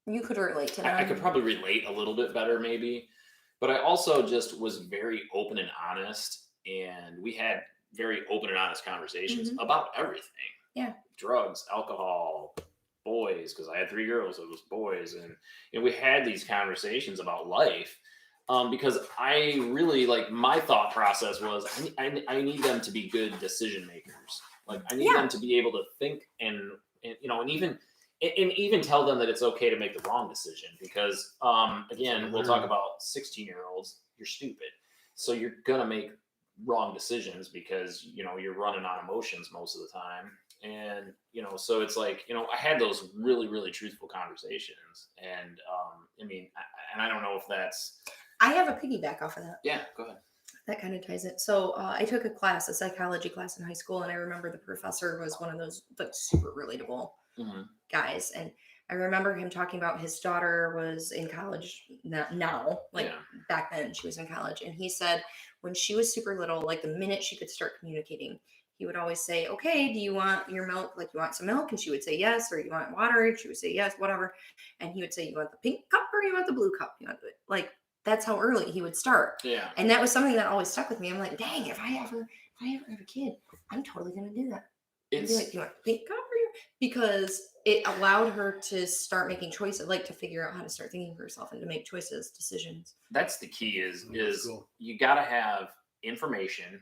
You could relate to them. I could probably relate a little bit better, maybe, but I also just was very open and honest, and we had very open and honest conversations about everything. Yeah, drugs, alcohol, boys, because I had 3 girls, so it was boys, and we had these conversations about life, because I really like my thought process was I need them to be good decision makers. Like I need them to be able to think and even tell them that it's okay to make the wrong decision because, again, we'll talk about 16-year-olds. You're stupid. So you're going to make wrong decisions because, you're running on emotions most of the time. And, so it's like, I had those really, really truthful conversations. And, I don't know if that's. I have a piggyback off of that. Yeah, go ahead. That kind of ties it. So I took a psychology class in high school, and I remember the professor was one of those like super relatable guys. And I remember him talking about his daughter was in college now, back then she was in college. And he said when she was super little, like the minute she could start communicating, he would always say, okay, do you want your milk? Like you want some milk? And she would say yes. Or you want water? And she would say yes, whatever. And he would say, you want the pink cup or you want the blue cup? Like, that's how early he would start. Yeah. And that was something that always stuck with me. I'm like, dang, if I ever have a kid, I'm totally going to do that. It's like, you want pink cup or you? Because it allowed her to start making choices, like to figure out how to start thinking for herself and to make choices, decisions. That's the key is cool. You got to have information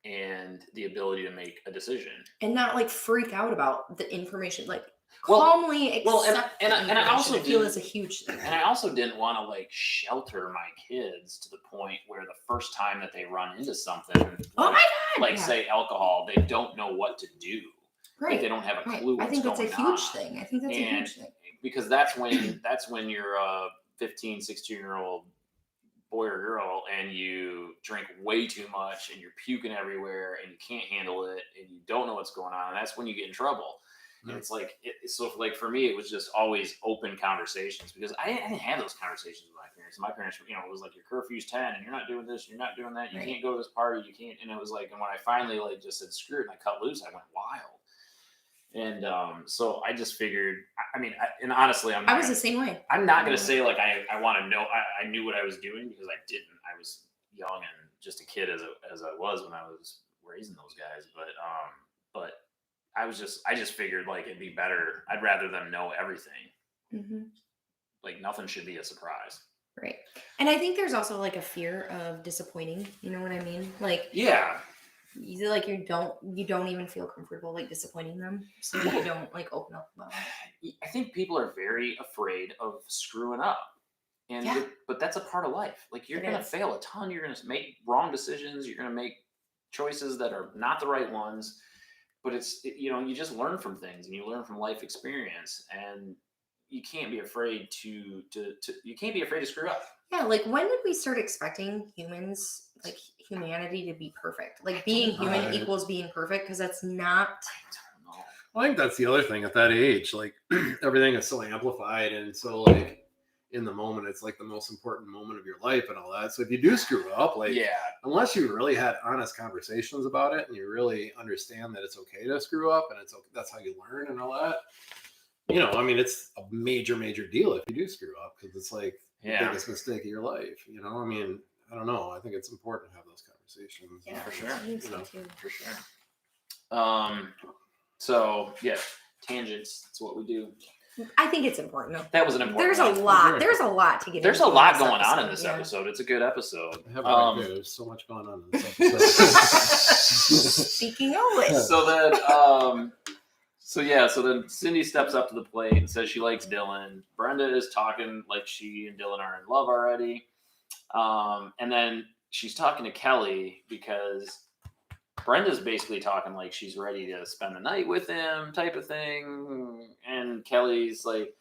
and the ability to make a decision. And not like freak out about the information, like calmly accept and I also feel is a huge thing. And I also didn't want to like shelter my kids to the point where the first time that they run into something, say alcohol, they don't know what to do. Right. Like they don't have a clue what's I think that's a going huge on. thing. I think that's a huge thing. Because that's when you're a 15, 16-year-old boy or girl and you drink way too much and you're puking everywhere and you can't handle it and you don't know what's going on. And that's when you get in trouble. And it's like, so like for me, it was just always open conversations because I didn't have those conversations with my parents. My parents, it was like your curfew's 10 and you're not doing this, you're not doing that. You can't go to this party. You can't. And it was like, and when I finally like just said, screw it, and I cut loose, I went wild. And so I just figured, and honestly, I was the same way. I'm not going to say like, I want to know, I knew what I was doing because I didn't. I was young and just a kid as I was when I was raising those guys, but I just figured like it'd be better. I'd rather them know everything. Mm-hmm. Like nothing should be a surprise. Right. And I think there's also like a fear of disappointing. You know what I mean? Like Yeah. like you don't even feel comfortable like disappointing them, so you don't like open up about it. I think people are very afraid of screwing up, and Yeah. but that's a part of life. Like you're It gonna is. fail a ton. You're gonna make wrong decisions. You're gonna make choices that are not the right ones. But you just learn from things, and you learn from life experience, and you can't be afraid to screw up. Yeah, like when did we start expecting humanity to be perfect? Like being human Right. equals being perfect, because that's not. I don't know. I think that's the other thing at that age. Like everything is so amplified, and so like in the moment, it's like the most important moment of your life and all that. So if you do screw up, like Yeah. unless you really had honest conversations about it and you really understand that it's okay to screw up and that's how you learn and all that. I mean, it's a major deal if you do screw up, because it's like the biggest mistake of your life. I mean, I don't know. I think it's important to have those conversations. Yeah, for sure. I think so too. For sure. So yeah, tangents. That's what we do. I think it's important. That was an important. There's a one. lot. There's a lot to get. There's a into lot this going on in episode, this yeah. episode. It's a good episode. I have it right there. There's so much going on in this episode. Speaking of which, So then Cindy steps up to the plate and says she likes Dylan. Brenda is talking like she and Dylan are in love already. And then she's talking to Kelly because Brenda's basically talking like she's ready to spend the night with him type of thing. And Kelly's like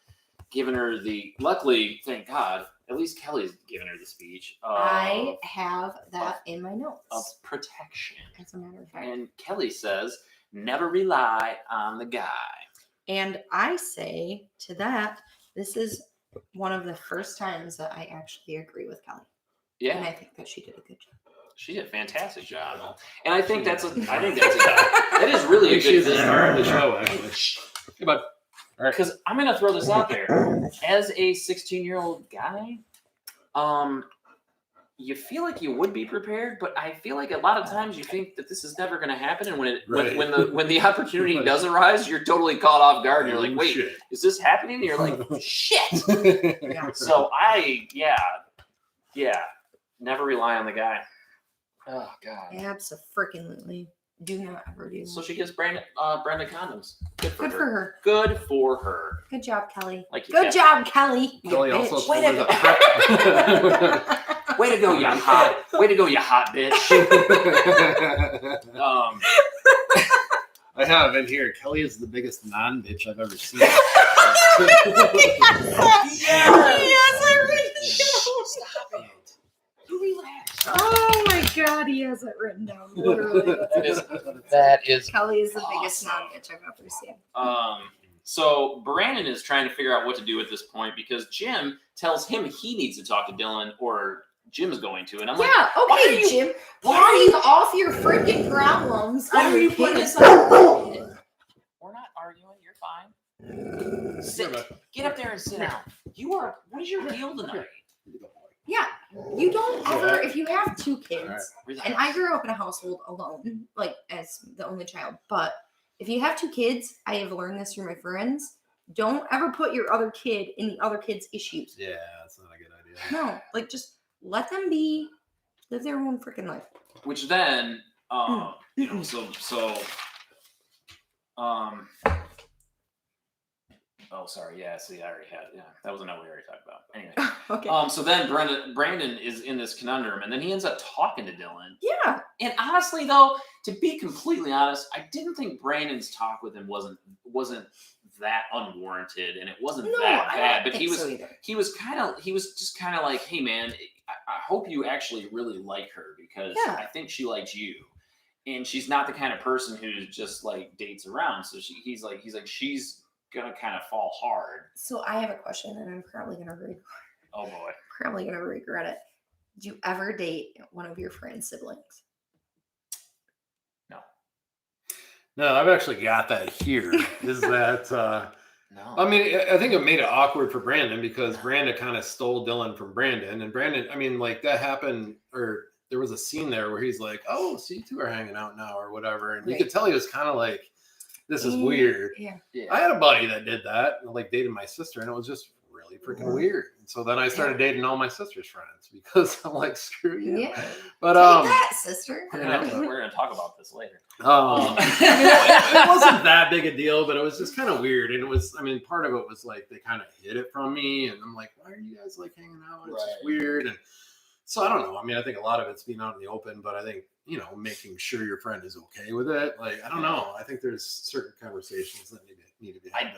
giving her luckily, thank God, at least Kelly's giving her the speech. I have that in my notes. Of protection. As a matter of fact. And Kelly says, never rely on the guy. And I say to that, this is one of the first times that I actually agree with Kelly. Yeah. And I think that she did a good job. She did a fantastic job. And I think that is really a good thing. Star of the show, actually. Hey, bud. All right. Because I'm going to throw this out there. As a 16-year-old guy, you feel like you would be prepared, but I feel like a lot of times you think that this is never going to happen, and when the opportunity does arise, you're totally caught off guard, and you're like, "Wait, is this happening?" And you're like, "Shit!" Yeah. So never rely on the guy. Oh God. Abso-freaking-lutely. Do not ever do that. So she gives Brenda condoms. Good for her. Good for her. Good for her. Good job, Kelly. Like you Good job, Kelly. You Kelly bitch. also Way told to her go. Way to go, you hot. Way to go, you hot bitch. I have in here. Kelly is the biggest non-bitch I've ever seen. Yes, I really do. Stop it. You relax. Oh my God, he has it written down. Literally. That is Kelly is the biggest awesome. non-bitch I've ever seen. So Brandon is trying to figure out what to do at this point because Jim tells him he needs to talk to Dylan or Jim's going to. And I'm like, Yeah, why are okay, you- Jim. why are you- Party off your freaking problems. Why on are your you putting kid. this on? We're not arguing. You're fine. Sit. Get up there and sit down. What is your deal tonight? Yeah, you don't ever, if you have two kids, Relax. and I grew up in a household alone, like as the only child, but if you have two kids, I have learned this from my friends, don't ever put your other kid in the other kid's issues. Yeah, that's not a good idea. No, like just let them live their own freaking life. Which then, oh, sorry. Yeah, see, I already had. Yeah, that was a note we already talked about. Anyway, Okay. so then Brandon is in this conundrum, and then he ends up talking to Dylan. Yeah. And honestly, though, to be completely honest, I didn't think Brandon's talk with him wasn't that unwarranted, and it wasn't that bad. But he was just kind of like, hey man, I hope you actually really like her because I think she likes you. And she's not the kind of person who just like dates around. So he's like she's gonna kind of fall hard. So I have a question, and I'm probably gonna regret it. Did you ever date one of your friend's siblings? No, I've actually got that here. Is that No. I mean, I think it made it awkward for Brandon because Brandon kind of stole Dylan from Brandon, and Brandon, I mean, like that happened, or there was a scene there where he's like, "Oh, so you two are hanging out now or whatever," and you Right. could tell he was kind of like, "This is weird." Yeah. I had a buddy that did that, like dated my sister, and it was just really freaking weird. And so then I started dating all my sister's friends because I'm like, screw you. Yeah. But Take that, sister. We're gonna talk about this later. it wasn't that big a deal, but it was just kind of weird. And it was, I mean, part of it was like they kind of hid it from me, and I'm like, why are you guys like hanging out? It's just weird. And so I don't know. I mean, I think a lot of it's being out in the open, but I think, you know, making sure your friend is okay with it. Like, I don't know. I think there's certain conversations that need to be had.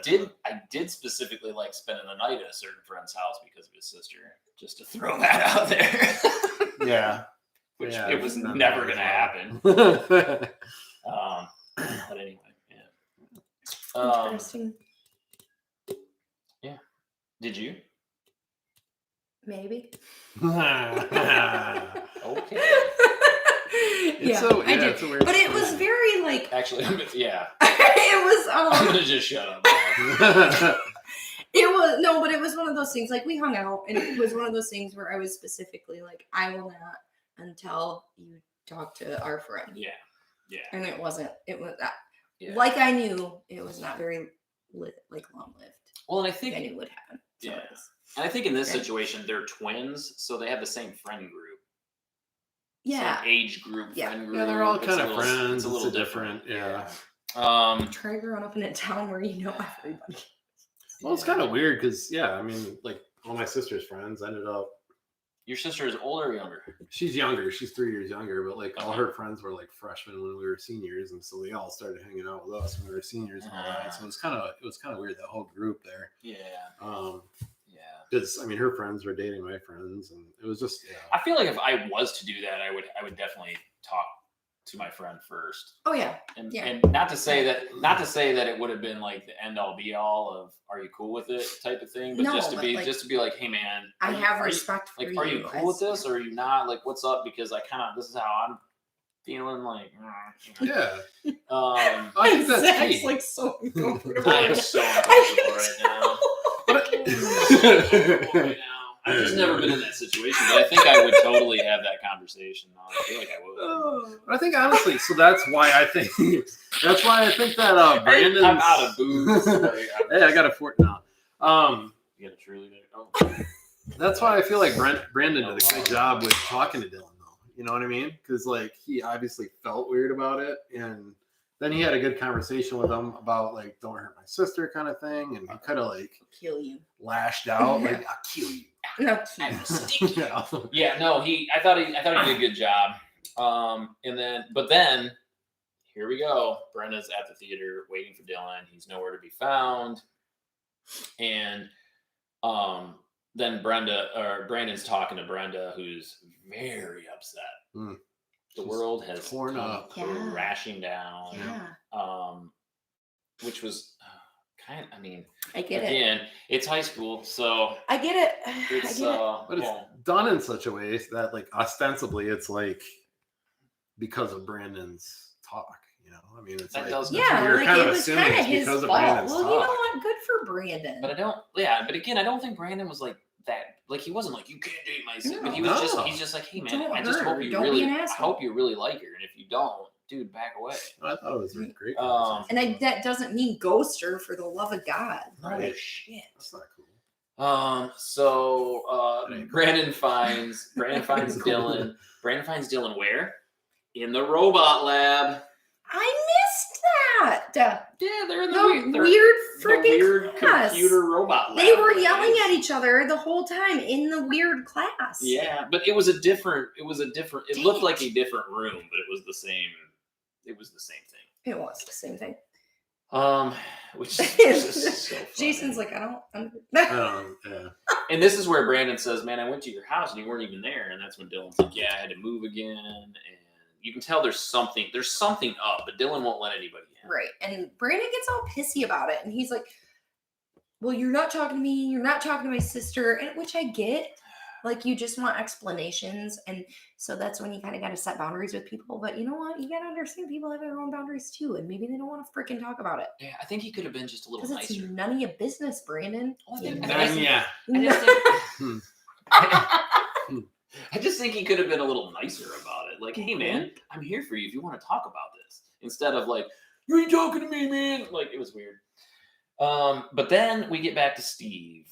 I did specifically like spending the night at a certain friend's house because of his sister, just to throw that out there. Yeah. Which Yeah, it was it's not never bad. gonna happen. But anyway, yeah. Interesting. Did you? Maybe. Okay. Yeah, I did. it's a weird But it was situation. very like Actually, it I'm was gonna just shut up. it was no, but it was one of those things like we hung out and it was one of those things where I was specifically like, I will not until you talk to our friend. Yeah. And it was Yeah. like I knew it was not very long lived. Well, and I think And it would happen. So Yeah. it was- And I think in this Okay. situation, they're twins, so they have the same friend group, Yeah. same age group, Yeah. friend group. Yeah, they're all It's kind a of little- friends. It's a little different. Yeah. Try growing up in a town where you know everybody. Well, it's kind of weird because, yeah, I mean, like all my sister's friends ended up. Your sister is older or younger? She's younger. She's 3 years younger, but like all her friends were like freshmen when we were seniors, and so they all started hanging out with us when we were seniors and all that. So it was kind of weird, that whole group there. Yeah. Yeah. Because I mean, her friends were dating my friends, and it was just I feel like if I was to do that, I would definitely talk to my friend first. Oh yeah. And, Yeah. and not to say that it would have been like the end all be all of are you cool with it type of thing, but No, just to but, be like, like, hey man, I are you- have are you- respect for like, you. are you cool with as- this or are you not? Like, what's up? Because I kind of this is how I'm feeling. Like, yeah. um, I think that's Zach's key. like so uncomfortable. I am so uncomfortable right now. Right now. I've just never been in that situation, but I think I would totally have that conversation. I feel like I would. But I think honestly, so that's why I think that Brandon's. I'm out of booze. Hey, I got a fort now. You got a truly there. Oh. That's why I feel like Brandon did a good job with talking to Dylan, though. You know what I mean? Because like he obviously felt weird about it, and then he had a good conversation with him about like don't hurt my sister kind of thing, and he kind of like Kill you. lashed out like I'll kill you. No. I will stick you. Yeah. Yeah, no, I thought he did a good job. But then here we go. Brenda's at the theater waiting for Dylan. He's nowhere to be found. And then Brandon's talking to Brenda, who's very upset. Mm. The She's world has torn come up. Yeah. crashing down. Yeah. Which was kind of, I mean, I get it. again, it's high school, so I get it. it's I get it. But it's done in such a way that like ostensibly it's like because of Brandon's talk. You know, I mean, it's That like does- Yeah, you're like kind it of was assuming kind of it's his because fault. of Brandon's Well, you know talk. what? Good for Brandon. but again, I don't think Brandon was like that. Like he wasn't like you can't date my sister. But he was No. he's just like, hey man, Don't I just hurt hope her. you Don't be really, an I asshole. hope you really like her, and if you don't, dude, back away. I thought it was a great. And that doesn't mean ghost her for the love of God. Right. Shit. That's not cool. Brandon finds Dylan. Brandon finds Dylan where? In the robot lab. I missed that. Yeah, they're in the The weird, weird the freaking weird class. computer robot lab. They were yelling at each other the whole time in the weird class. Yeah, but it was a different. It Dang looked it. like a different room, but it was the same. It was the same thing. It was the same thing. Which is so funny. Jason's like, I don't. Yeah. And this is where Brandon says, "Man, I went to your house and you weren't even there." And that's when Dylan's like, "Yeah, I had to move again." And you can tell there's something up, but Dylan won't let anybody in. Right. And Brandon gets all pissy about it. And he's like, well, you're not talking to me. You're not talking to my sister. And which I get. Like, you just want explanations. And so that's when you kind of got to set boundaries with people. But you know what? You got to understand people have their own boundaries too. And maybe they don't want to freaking talk about it. Yeah, I think he could have been just a little Because it's nicer. none of your business, Brandon. Well, I think- You I Yeah. I just think- I just think he could have been a little nicer about it. Like, hey man, I'm here for you if you want to talk about this. Instead of like, you ain't talking to me, man. Like, it was weird. But then we get back to Steve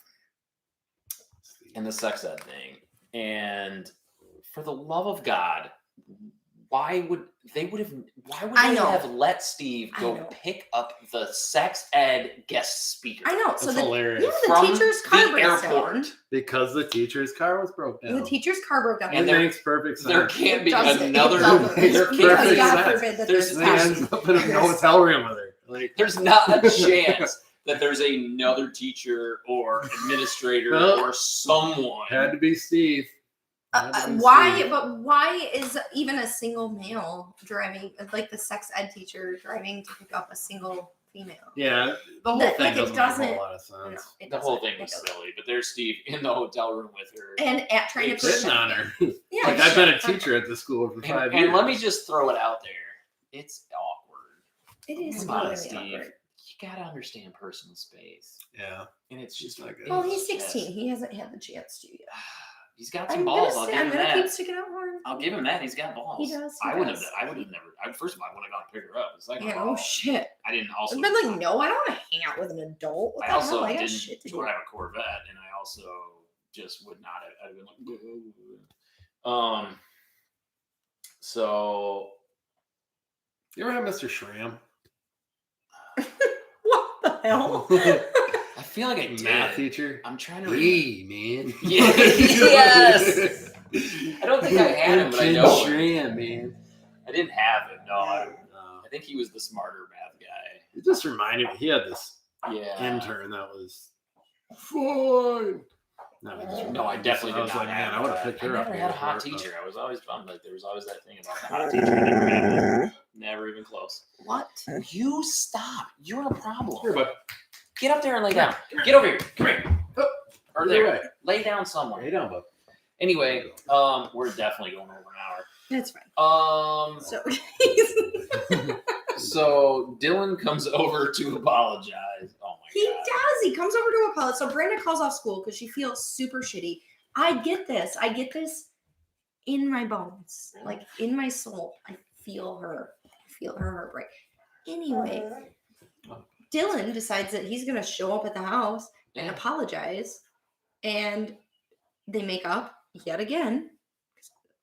and the sex ed thing. And for the love of God, why would they have let Steve go pick up the sex ed guest speaker? I know. That's hilarious. The teacher's car breaks down. Because the teacher's car was broke down. The teacher's car broke down. And it makes perfect sense. There can't be another. Perfect God sense. forbid that There's this He ends up in a hotel room with her. Like, there's not a chance that there's another teacher or administrator or someone. had to be Steve. Why? But why is even a single male driving, like the sex ed teacher driving to pick up a single female? Yeah, the whole thing doesn't make a whole lot of sense. No, The whole thing was silly, but there's Steve in the hotel room with her. And trying to Sitting on her. Yeah, Like, I've been a teacher at the school for 5 years. And let me just throw it out there. It's awkward. It is Come on, really Steve. awkward. You gotta understand personal space. Yeah. And it's just like, Well, he's 16. He hasn't had the chance to yet. He's got some balls. I'll give him I'm gonna that. keep sticking out for him. I'll give him that. He's got balls. He does. I would have never. First of all, I would have gone to pick her up. Second Yeah. of all, Oh shit. I didn't also. I've been like, no, I don't want to hang out with an adult. What I the also hell? I got didn't shit to do. drive a Corvette, and I also just would not have. I'd have been like, so. You ever have Mr. Schramm? What the hell? I feel like I did. Math teacher? I'm trying to. Hey, man. Yes. I don't think I had him, but I know. Schramm, man. I didn't have him. No, I think he was the smarter math guy. It just reminded me. He had this intern that was fun. No, I definitely did I was not like, man, have I would have picked her I up. never had a hot teacher. I was always bummed. Like, there was always that thing about the hot teacher. Never even close. What? You stop. You're a problem. Here, bud. Get up there and lay down. Get over here. Come here. Or Either there. way. Lay down somewhere. Lay down, bud. Anyway, we're definitely going over an hour. That's fine. So so Dylan comes over to apologize. Oh my He god. does. He comes over to apologize. So Brenda calls off school because she feels super shitty. I get this. I get this in my bones, like in my soul. I feel her. I feel her heartbreak. Anyway, Dylan decides that he's going to show up at the house and apologize, and they make up yet again.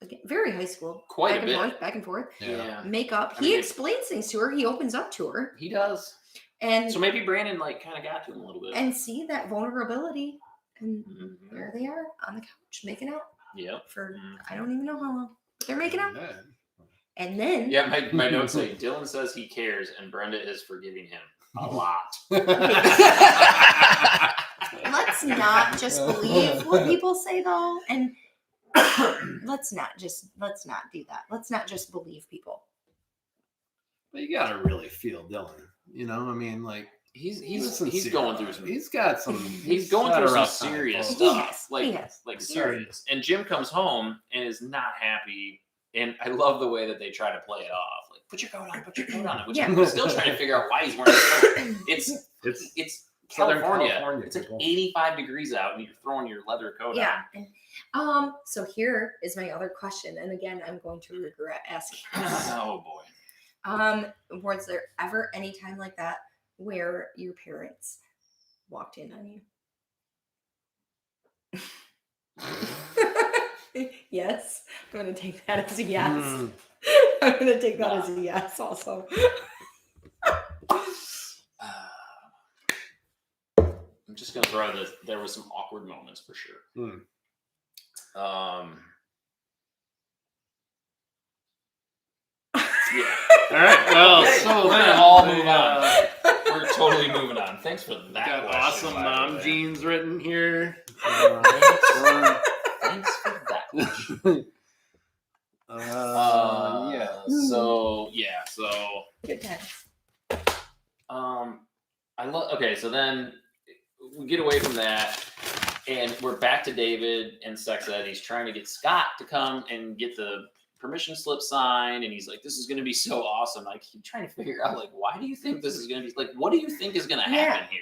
Again, very high school. Quite a bit. Back and forth. Yeah. Make up. I mean, He explains things to her. He opens up to her. He does. And So maybe Brandon kind of got to him a little bit. and see that vulnerability. And Mhm. there they are on the couch making out Yep. for I don't even know how long. But they're making out. Man. And then Yeah, my notes say Dylan says he cares and Brenda is forgiving him a lot. let's not just believe what people say though. And let's not do that. Let's not just believe people. But you gotta really feel Dylan. You know, I mean, like He's sincere going about through it. some. He's got some. He's going got a through some rough time, serious folks. stuff. He has. Like Sorry. serious. And Jim comes home and is not happy. And I love the way that they try to play it off. Like, put your coat on, which Yeah. I'm still trying to figure out why he's wearing a coat. It's Southern California. It's like people. 85 degrees out and you're throwing your leather coat Yeah. on. And, so here is my other question. And again, I'm going to regret asking this. Oh boy. Was there ever any time like that where your parents walked in on you? Yes. I'm going to take that as a yes. Mm. I'm going to take that as a yes also. I'm just gonna throw this. There was some awkward moments for sure. Yeah. All right. Well, Okay, so we're then gonna all move on. We're totally moving on. Thanks for that. Got question, awesome by the mom way. jeans written here. Thanks for that question. Yeah. So Good times. I love. Okay, so then we get away from that, and we're back to David and sex ed. He's trying to get Scott to come and get the permission slip signed, and he's like, "This is going to be so awesome." I keep trying to figure out, like, why do you think this is going to be? Like, what do you think is going to happen here?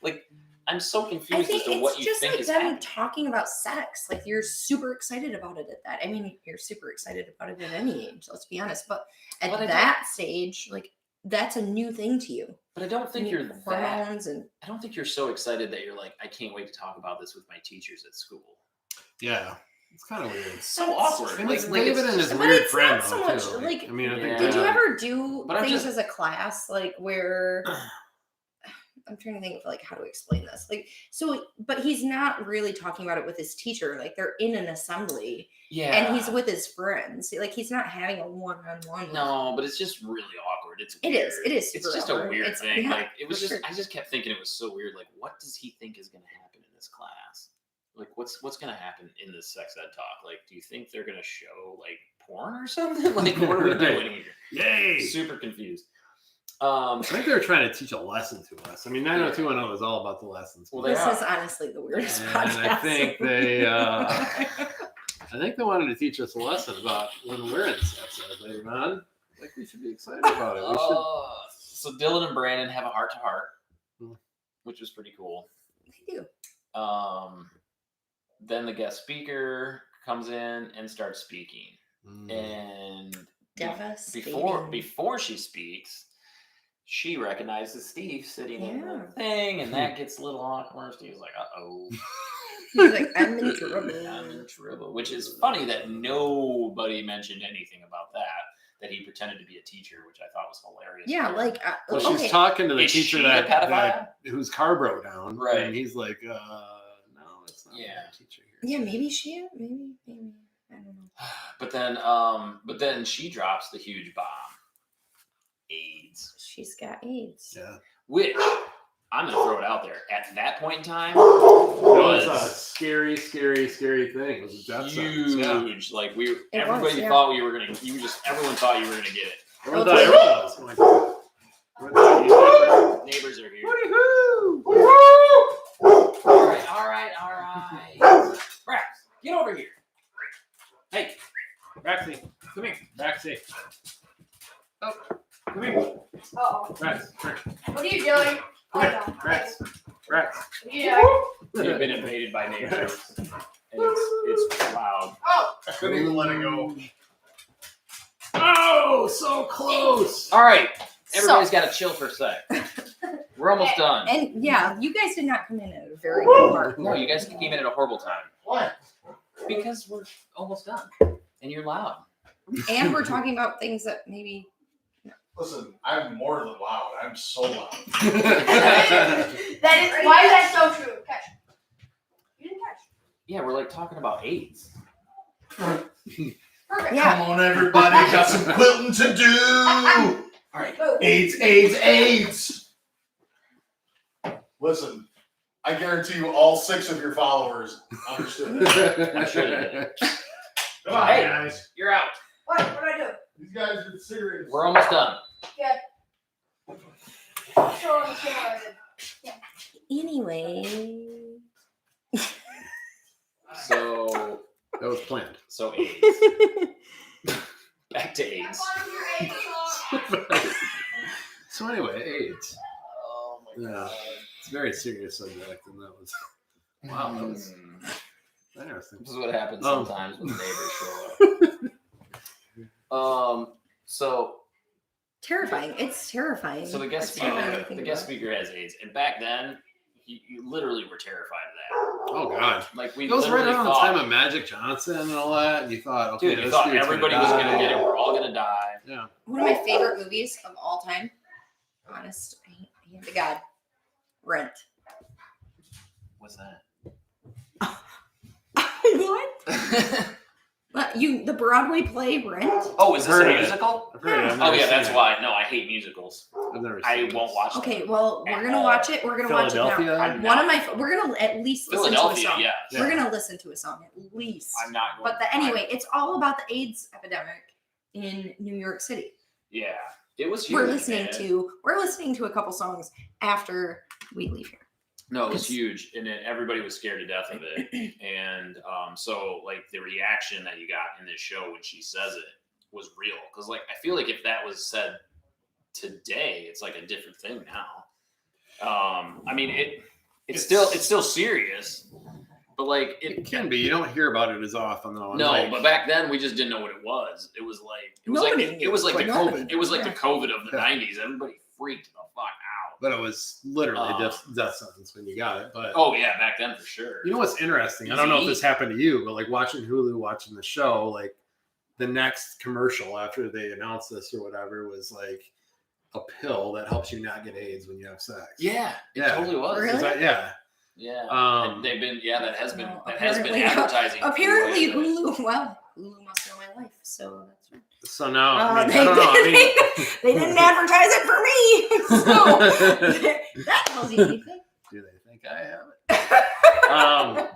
Like, I'm so I confused think as to what it's you just think like is them happening. talking about sex. Like you're super excited about it at that. I mean, you're super excited about it at any age. Let's be honest. But at But I that stage, like that's a new thing to you. But I don't think New you're that. hormones and I don't think you're so excited that you're like, I can't wait to talk about this with my teachers at school. Yeah, it's kind of weird. It's so That's awkward. And Like, it's like David and just- his But weird it's friend, not so though, much, too. like, I mean, I think Yeah. did you they- ever do But I'm things just- as a class like where I'm trying to think of like how to explain this. Like so but he's not really talking about it with his teacher. Like they're in an assembly yeah. and he's with his friends. Like he's not having a one-on-one. No, but it's just really awkward. It's It weird. is. It is It's super just awkward. a weird It's- thing. yeah, Like it was for just sure. I just kept thinking it was so weird. Like what does he think is gonna happen in this class? Like what's gonna happen in this sex ed talk? Like do you think they're gonna show like porn or something? Like what are we doing here? Yay! Super confused. I think they were trying to teach a lesson to us. I mean, 90210 is all about the lessons. Well, they This are. is honestly the weirdest And podcast. I think they, I think they wanted to teach us a lesson about when we're in sex ed later on. Like we should be excited about it. We should. So Dylan and Brandon have a heart to heart, Hmm. which was pretty cool. They do. Then the guest speaker comes in and starts speaking, Mm. and Devastating. before she speaks, she recognizes Steve sitting in Yeah. the thing, and that gets a little awkward. Steve's like, "Uh-oh, He's like, I'm in trouble. I'm in trouble," which is funny that nobody mentioned anything about that he pretended to be a teacher, which I thought was hilarious. Yeah, like Well, okay. she's talking to the Is teacher she a that pedophile? whose car broke down, Right. And he's like, "No, it's not Yeah. my teacher here." Yeah, maybe she. Maybe. I don't know. But then she drops the huge bomb. AIDS. She's got AIDS. Yeah. Which I'm gonna throw it out there. At that point in time, It was a was scary, scary, scary thing. It was a death sentence. Yeah. huge. Like everybody yeah. thought everyone thought you were gonna get it. Everyone Okay. thought everyone was going to. Everyone thought Neighbors are here. Woo-hoo! All right. Brax, get over here. Hey, Braxy, come here. Braxy. Oh, come here. Oh, Brax, what are you doing? Come here. Brax, Brax. Yeah. You've been invaded by neighbors, and it's loud. Oh, Couldn't even let it go. Oh, so close. All right, everybody's got to chill for a sec. We're almost done. And yeah, you guys did not come in at a very good mark. No, you guys came in at a horrible time What? because we're almost done, and you're loud. And we're talking about things that maybe. Listen, I'm more than loud. I'm so loud. that is why is that so true? Catch. You didn't catch. Yeah, we're like talking about AIDS. Perfect. Yeah. Come on, everybody. Got some quilting to do. All right. Go. AIDS. Listen, I guarantee you all 6 of your followers understood. I'm sure they did. Come on, Hey. guys. You're out. What? What do I do? These guys are serious. We're almost done. Show on the camera. Anyway. So That was planned. AIDS. Back to AIDS. So anyway, AIDS. Oh my Yeah. It's a very serious subject, and that was wow. That was interesting. This is what happens Oh. sometimes when neighbors show up. So Terrifying. It's terrifying. the guest It's terrifying to speaker, think the guest about. speaker has AIDS, and back then, you literally were terrified of Oh God. that. Like we It was right literally around the thought, time of Magic Johnson and all that, and you thought, okay, dude, you this thought dude's everybody was gonna die. get it. We're all gonna die. Yeah. One of my favorite movies of all time. Honest, hand to God. Rent. What's that? What? The Broadway play Rent? Oh, is this a Heard of it. musical? I've heard it. I've Oh never yeah, seen that's it. why. No, I hate musicals. I've never I seen it. won't watch them. Okay, well, we're At gonna all. watch it. We're gonna watch it Philadelphia? now. I'm One not- of my, we're gonna at least listen to a Philadelphia, song. yeah. We're gonna listen to a song at least. I'm not going. But anyway, it's all about the AIDS epidemic in New York City. Yeah, it was huge. We're listening man. to a couple songs after we leave here. No, it was huge, and then everybody was scared to death of it. And so like the reaction that you got in this show when she says it was real, because like I feel like if that was said today, it's like a different thing now. I mean, it's still serious, but like It can be. You don't hear about it as often though. No, Like, but back then we just didn't know what it was. It was like the COVID. It was like the COVID of the '90s. Everybody freaked the fuck out. but it was literally death sentence when you got it. But Oh yeah, back then for sure. you know what's interesting? I don't know if this happened to you, but like watching Hulu, watching the show, like the next commercial after they announced this or whatever was like a pill that helps you not get AIDS when you have sex. Yeah, it Yeah. totally was. Really? Is that, yeah. Yeah, they've been. Yeah, that has been apparently- advertising. Apparently, for years. Hulu. Well, Hulu must know my life, so that's right. So now, I They, don't know. I they didn't advertise it for me, so that tells you anything. do they think I have it?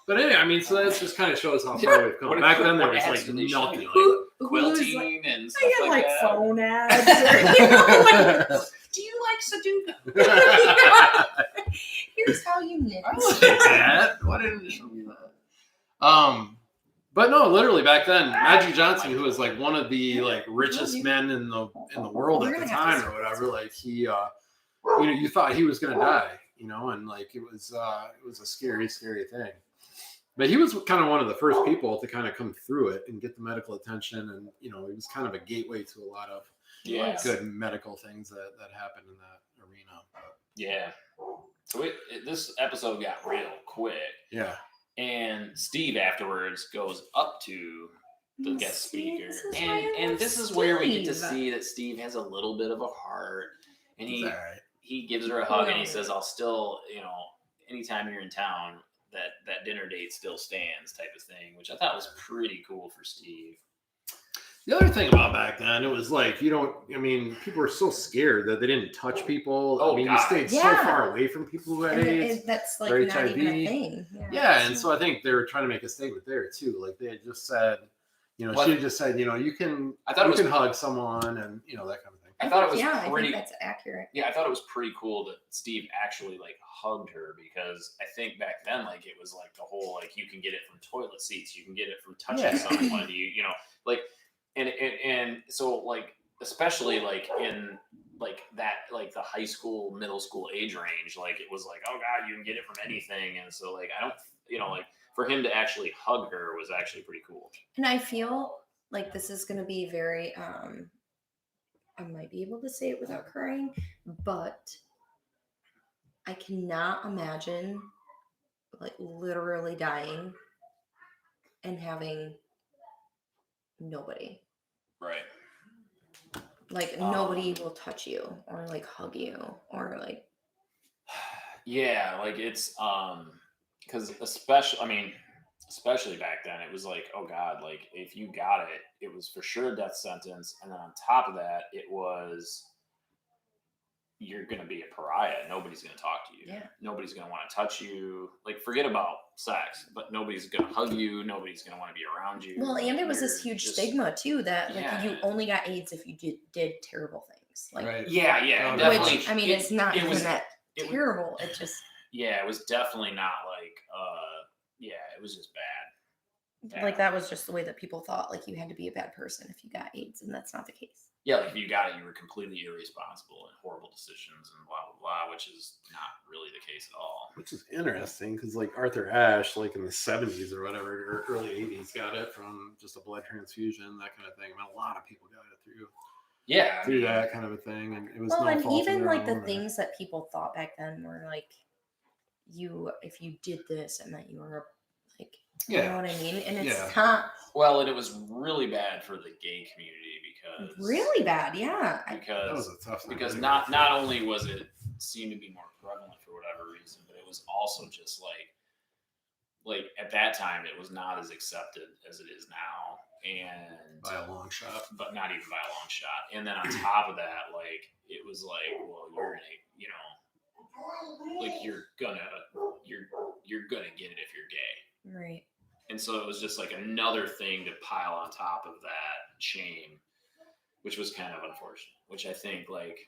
But anyway, I mean, so that just kind of shows how far we've come. What- Back then, there what was ads like did they show nothing. you? Hulu's like, Quilting and stuff I get like like that. phone ads. Or, you know, like, do you like Sudoku? Here's how you knit. I like that. Why didn't you show me that? But no, literally back then, Magic Johnson, who was like one of the like richest men in the world at the time or whatever, like he, you know, you thought he was gonna die, you know, and like it was a scary thing. But he was kind of one of the first people to kind of come through it and get the medical attention, and you know, it was kind of a gateway to a lot of good medical things that happened in that arena. Yeah. So this episode got real quick. Yeah. And Steve afterwards goes up to the guest speaker. And this is Steve. where we get to see that Steve has a little bit of a heart. And It's all right. he gives her a hug and he says, I'll still, you know, anytime you're in town, that dinner date still stands type of thing, which I thought was pretty cool for Steve. The other thing about back then, it was like, people were so scared that they didn't touch people. Oh, I mean, God. you stayed so Yeah. far away from people who had And AIDS. that's like or not HIV. even a thing. Yeah, and so I think they were trying to make a statement there too. Like they had just said, you know, What? she had just said, you know, you can hug someone and you know that kind of thing. I thought it was I pretty. think that's accurate. Yeah, I thought it was pretty cool that Steve actually like hugged her, because I think back then like it was like the whole like you can get it from toilet seats, you can get it from touching Yeah. someone, you know, like and so like especially like in like that like the high school, middle school age range, like it was like, oh God, you can get it from anything. And so like I don't, you know, like for him to actually hug her was actually pretty cool. And I feel like this is going to be very, I might be able to say it without crying, but I cannot imagine like literally dying and having nobody. Right. Like nobody will touch you or like hug you or like. Yeah, like it's because especially back then, it was like, oh God, like if you got it, it was for sure a death sentence, and then on top of that, it was you're gonna be a pariah. Nobody's gonna talk to you. Yeah. Nobody's gonna want to touch you. Like forget about sex, but nobody's gonna hug you. Nobody's gonna want to be around you. Well, and it was this You're huge just- stigma too that like Yeah. you only got AIDS if you did terrible things. Like, Right. Yeah, Oh, definitely. which I mean, it's not even that it was- terrible. It just Yeah, it was definitely not like. Yeah, it was just bad. like that was just the way that people thought. Like you had to be a bad person if you got AIDS, and that's not the case. Yeah, like if you got it, you were completely irresponsible and horrible decisions and blah blah blah, which is not really the case at all. Which is interesting because like Arthur Ashe, like in the 70s or whatever, or early 80s, got it from just a blood transfusion, that kind of thing. I mean, a lot of people got it Yeah, through that kind of a thing, and it was Well, no and fault of even their like the own, or- things that people thought back then were like, if you did this, it meant you were like, you know Yeah, what I mean? And it's Yeah. not well, and it was really bad for the gay community because really bad. Yeah. that was because a tough thing. because not only was it seemed to be more prevalent for whatever reason, but it was also just like at that time it was not as accepted as it is now, and by a long shot. but not even by a long shot. And then on top of that, like it was like, well, you're gonna, you know, like you're gonna get it if you're gay. Right. And so it was just like another thing to pile on top of that shame, which was kind of unfortunate. Which I think like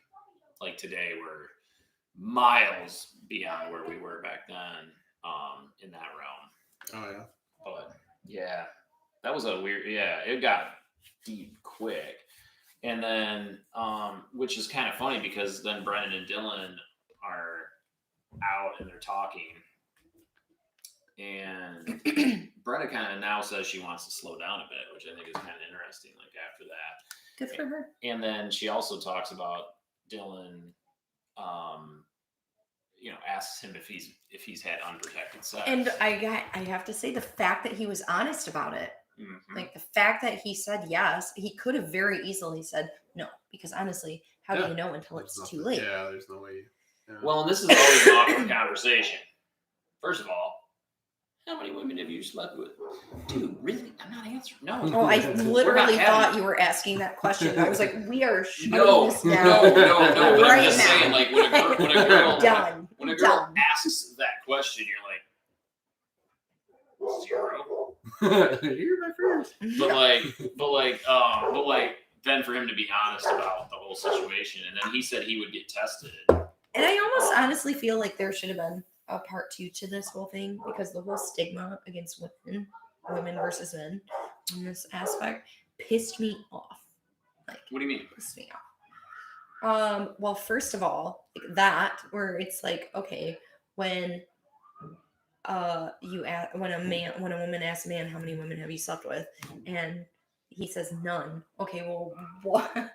today we're miles beyond where we were back then, in that realm. Oh yeah. But yeah, that was a weird. Yeah, it got deep quick, and then which is kind of funny because then Brennan and Dylan are out and they're talking. And Brenda kind of now says she wants to slow down a bit, which I think is kind of interesting. Like after that, Good for her. and then she also talks about Dylan. Asks him if he's had unprotected sex. And I have to say the fact that he was honest about it, like the fact that he said yes, he could have very easily said no, because honestly, how do you know until it's too late? Yeah, there's no way. Yeah. Well, and this is always an awkward conversation. First of all, how many women have you slept with? Dude, really? I'm not answering. No. Oh, I literally thought you were asking that question. I was like, we are shutting this down. No. But Right I'm just now. saying, like, when a girl Done. asks that question, you're like, 0. You're my first. But then for him to be honest about the whole situation, and then he said he would get tested. And I almost honestly feel like there should have been a part 2 to this whole thing, because the whole stigma against women versus men in this aspect pissed me off. Like, What do you mean? pissed me off. Well, first of all, like that, where it's like, okay, when when a woman asks a man, how many women have you slept with, and he says none. Okay, well, what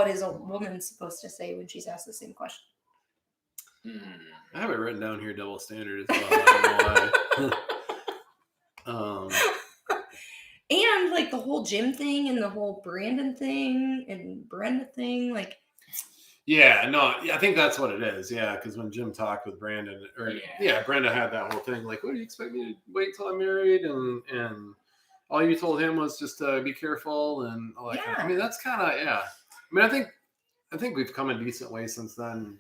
is a woman supposed to say when she's asked the same question? I have it written down here, double standard as well. I don't know why. And like the whole Jim thing and the whole Brandon thing and Brenda thing, like. Yeah, no, I think that's what it is. Yeah, because when Jim talked with Brandon, Brenda had that whole thing like, "What do you expect me to wait till I'm married?" And all you told him was just be careful and all that. Yeah. I mean, that's kind of I mean, I think we've come a decent way since then.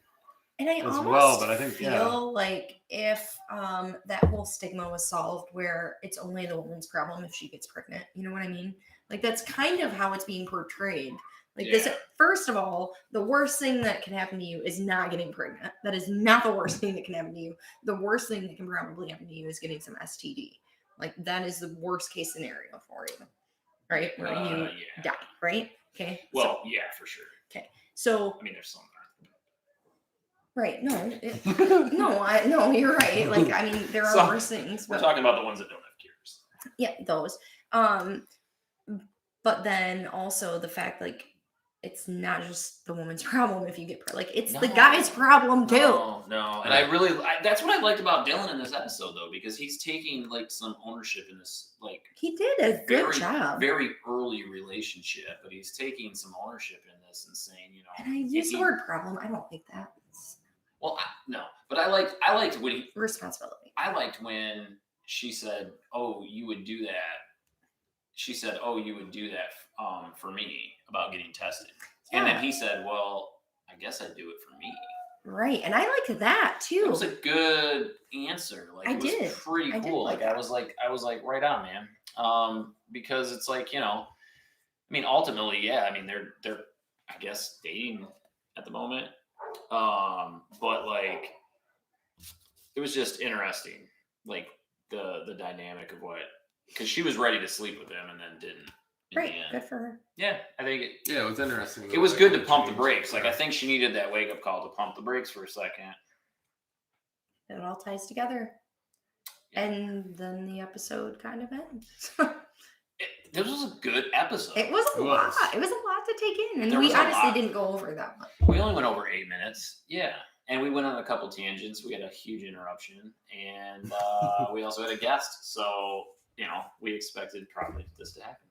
And I as almost well, but I think feel like if that whole stigma was solved, where it's only the woman's problem if she gets pregnant, you know what I mean? Like that's kind of how it's being portrayed. Like this, first of all, the worst thing that can happen to you is not getting pregnant. That is not the worst thing that can happen to you. The worst thing that can probably happen to you is getting some STD. Like that is the worst case scenario for you, right? Where you die, right? Okay. Well, yeah, for sure. Okay. So I mean, there's some. Right. No, you're right. Like, I mean, there are worse things. We're But, talking about the ones that don't have cures. yeah, those. But then also the fact, like, it's not just the woman's problem if you get pregnant. Like, it's the guy's problem too. No. And that's what I liked about Dylan in this episode, though, because he's taking, like, some ownership in this, like... He did a good job. Very early relationship, but he's taking some ownership in this and saying, you know... And I use the word problem. I don't think that. Well, but I liked when he... Responsibility. I liked when she said, "Oh, you would do that." She said, "Oh, you would do that for me about getting tested." Yeah. And then he said, "Well, I guess I'd do it for me." Right, and I liked that too. It was a good answer. Like it was pretty cool. Like I was like, right on, man. Because it's like, you know, I mean, ultimately, yeah. I mean, they're I guess dating at the moment. But like, it was just interesting, like the dynamic of because she was ready to sleep with him and then didn't. Right, good for her. Yeah, I think it was interesting. It was good to pump the brakes. Like I think she needed that wake up call to pump the brakes for a second. It all ties together, and then the episode kind of ends. This was a good episode. It was a lot. It was a lot to take in, and we honestly didn't go over that much. We only went over 8 minutes. Yeah. And we went on a couple tangents. We had a huge interruption. And we also had a guest. So, you know, we expected probably this to happen.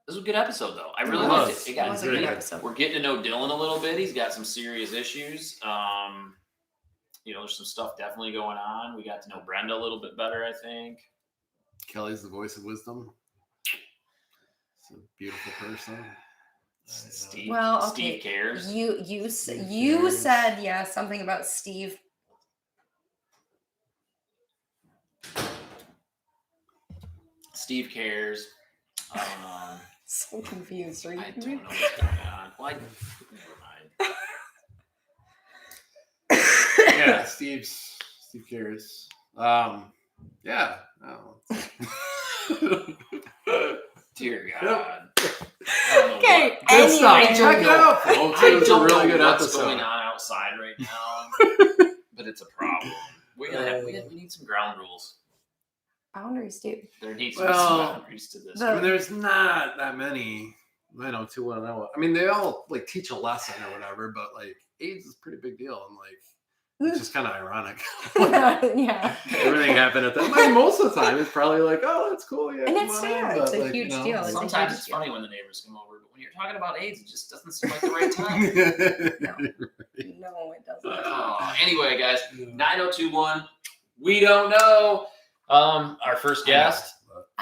This was a good episode, though. I really liked it. It was a good episode. We're getting to know Dylan a little bit. He's got some serious issues. You know, there's some stuff definitely going on. We got to know Brenda a little bit better, I think. Kelly's the voice of wisdom. She's a beautiful person. Steve, well, okay. Steve cares. You said something about Steve. Steve cares. So confused. Are you? I don't know what's going on. Well, never mind. Yeah, Steve cares. Yeah. Dear God. Okay. Good stuff. Anyway. Check it out, folks. It was a really good episode. What's going on outside right now, but it's a problem. We need some ground rules. Boundaries, dude. There needs to be Well, some boundaries to this. I mean, there's not that many 90210. I mean, they all like teach a lesson or whatever, but like AIDS is a pretty big deal, and like it's just kind of ironic. Yeah. Everything happened at that. Like, most of the time, it's probably like, oh, that's cool. Yeah, And come it's on in, fair. but, It's a like, huge deal. It's a Sometimes huge it's deal. funny when the neighbors come over, but when you're talking about AIDS, it just doesn't seem like the right time. No, it doesn't. Anyway, guys, 9021. We don't know. Our first guest.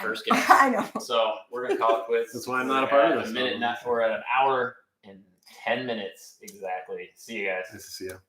First guest. I know. So we're gonna call it quits. That's why I'm not a part of We're at this. We're at an hour and 10 minutes exactly. See you guys. Nice to see you.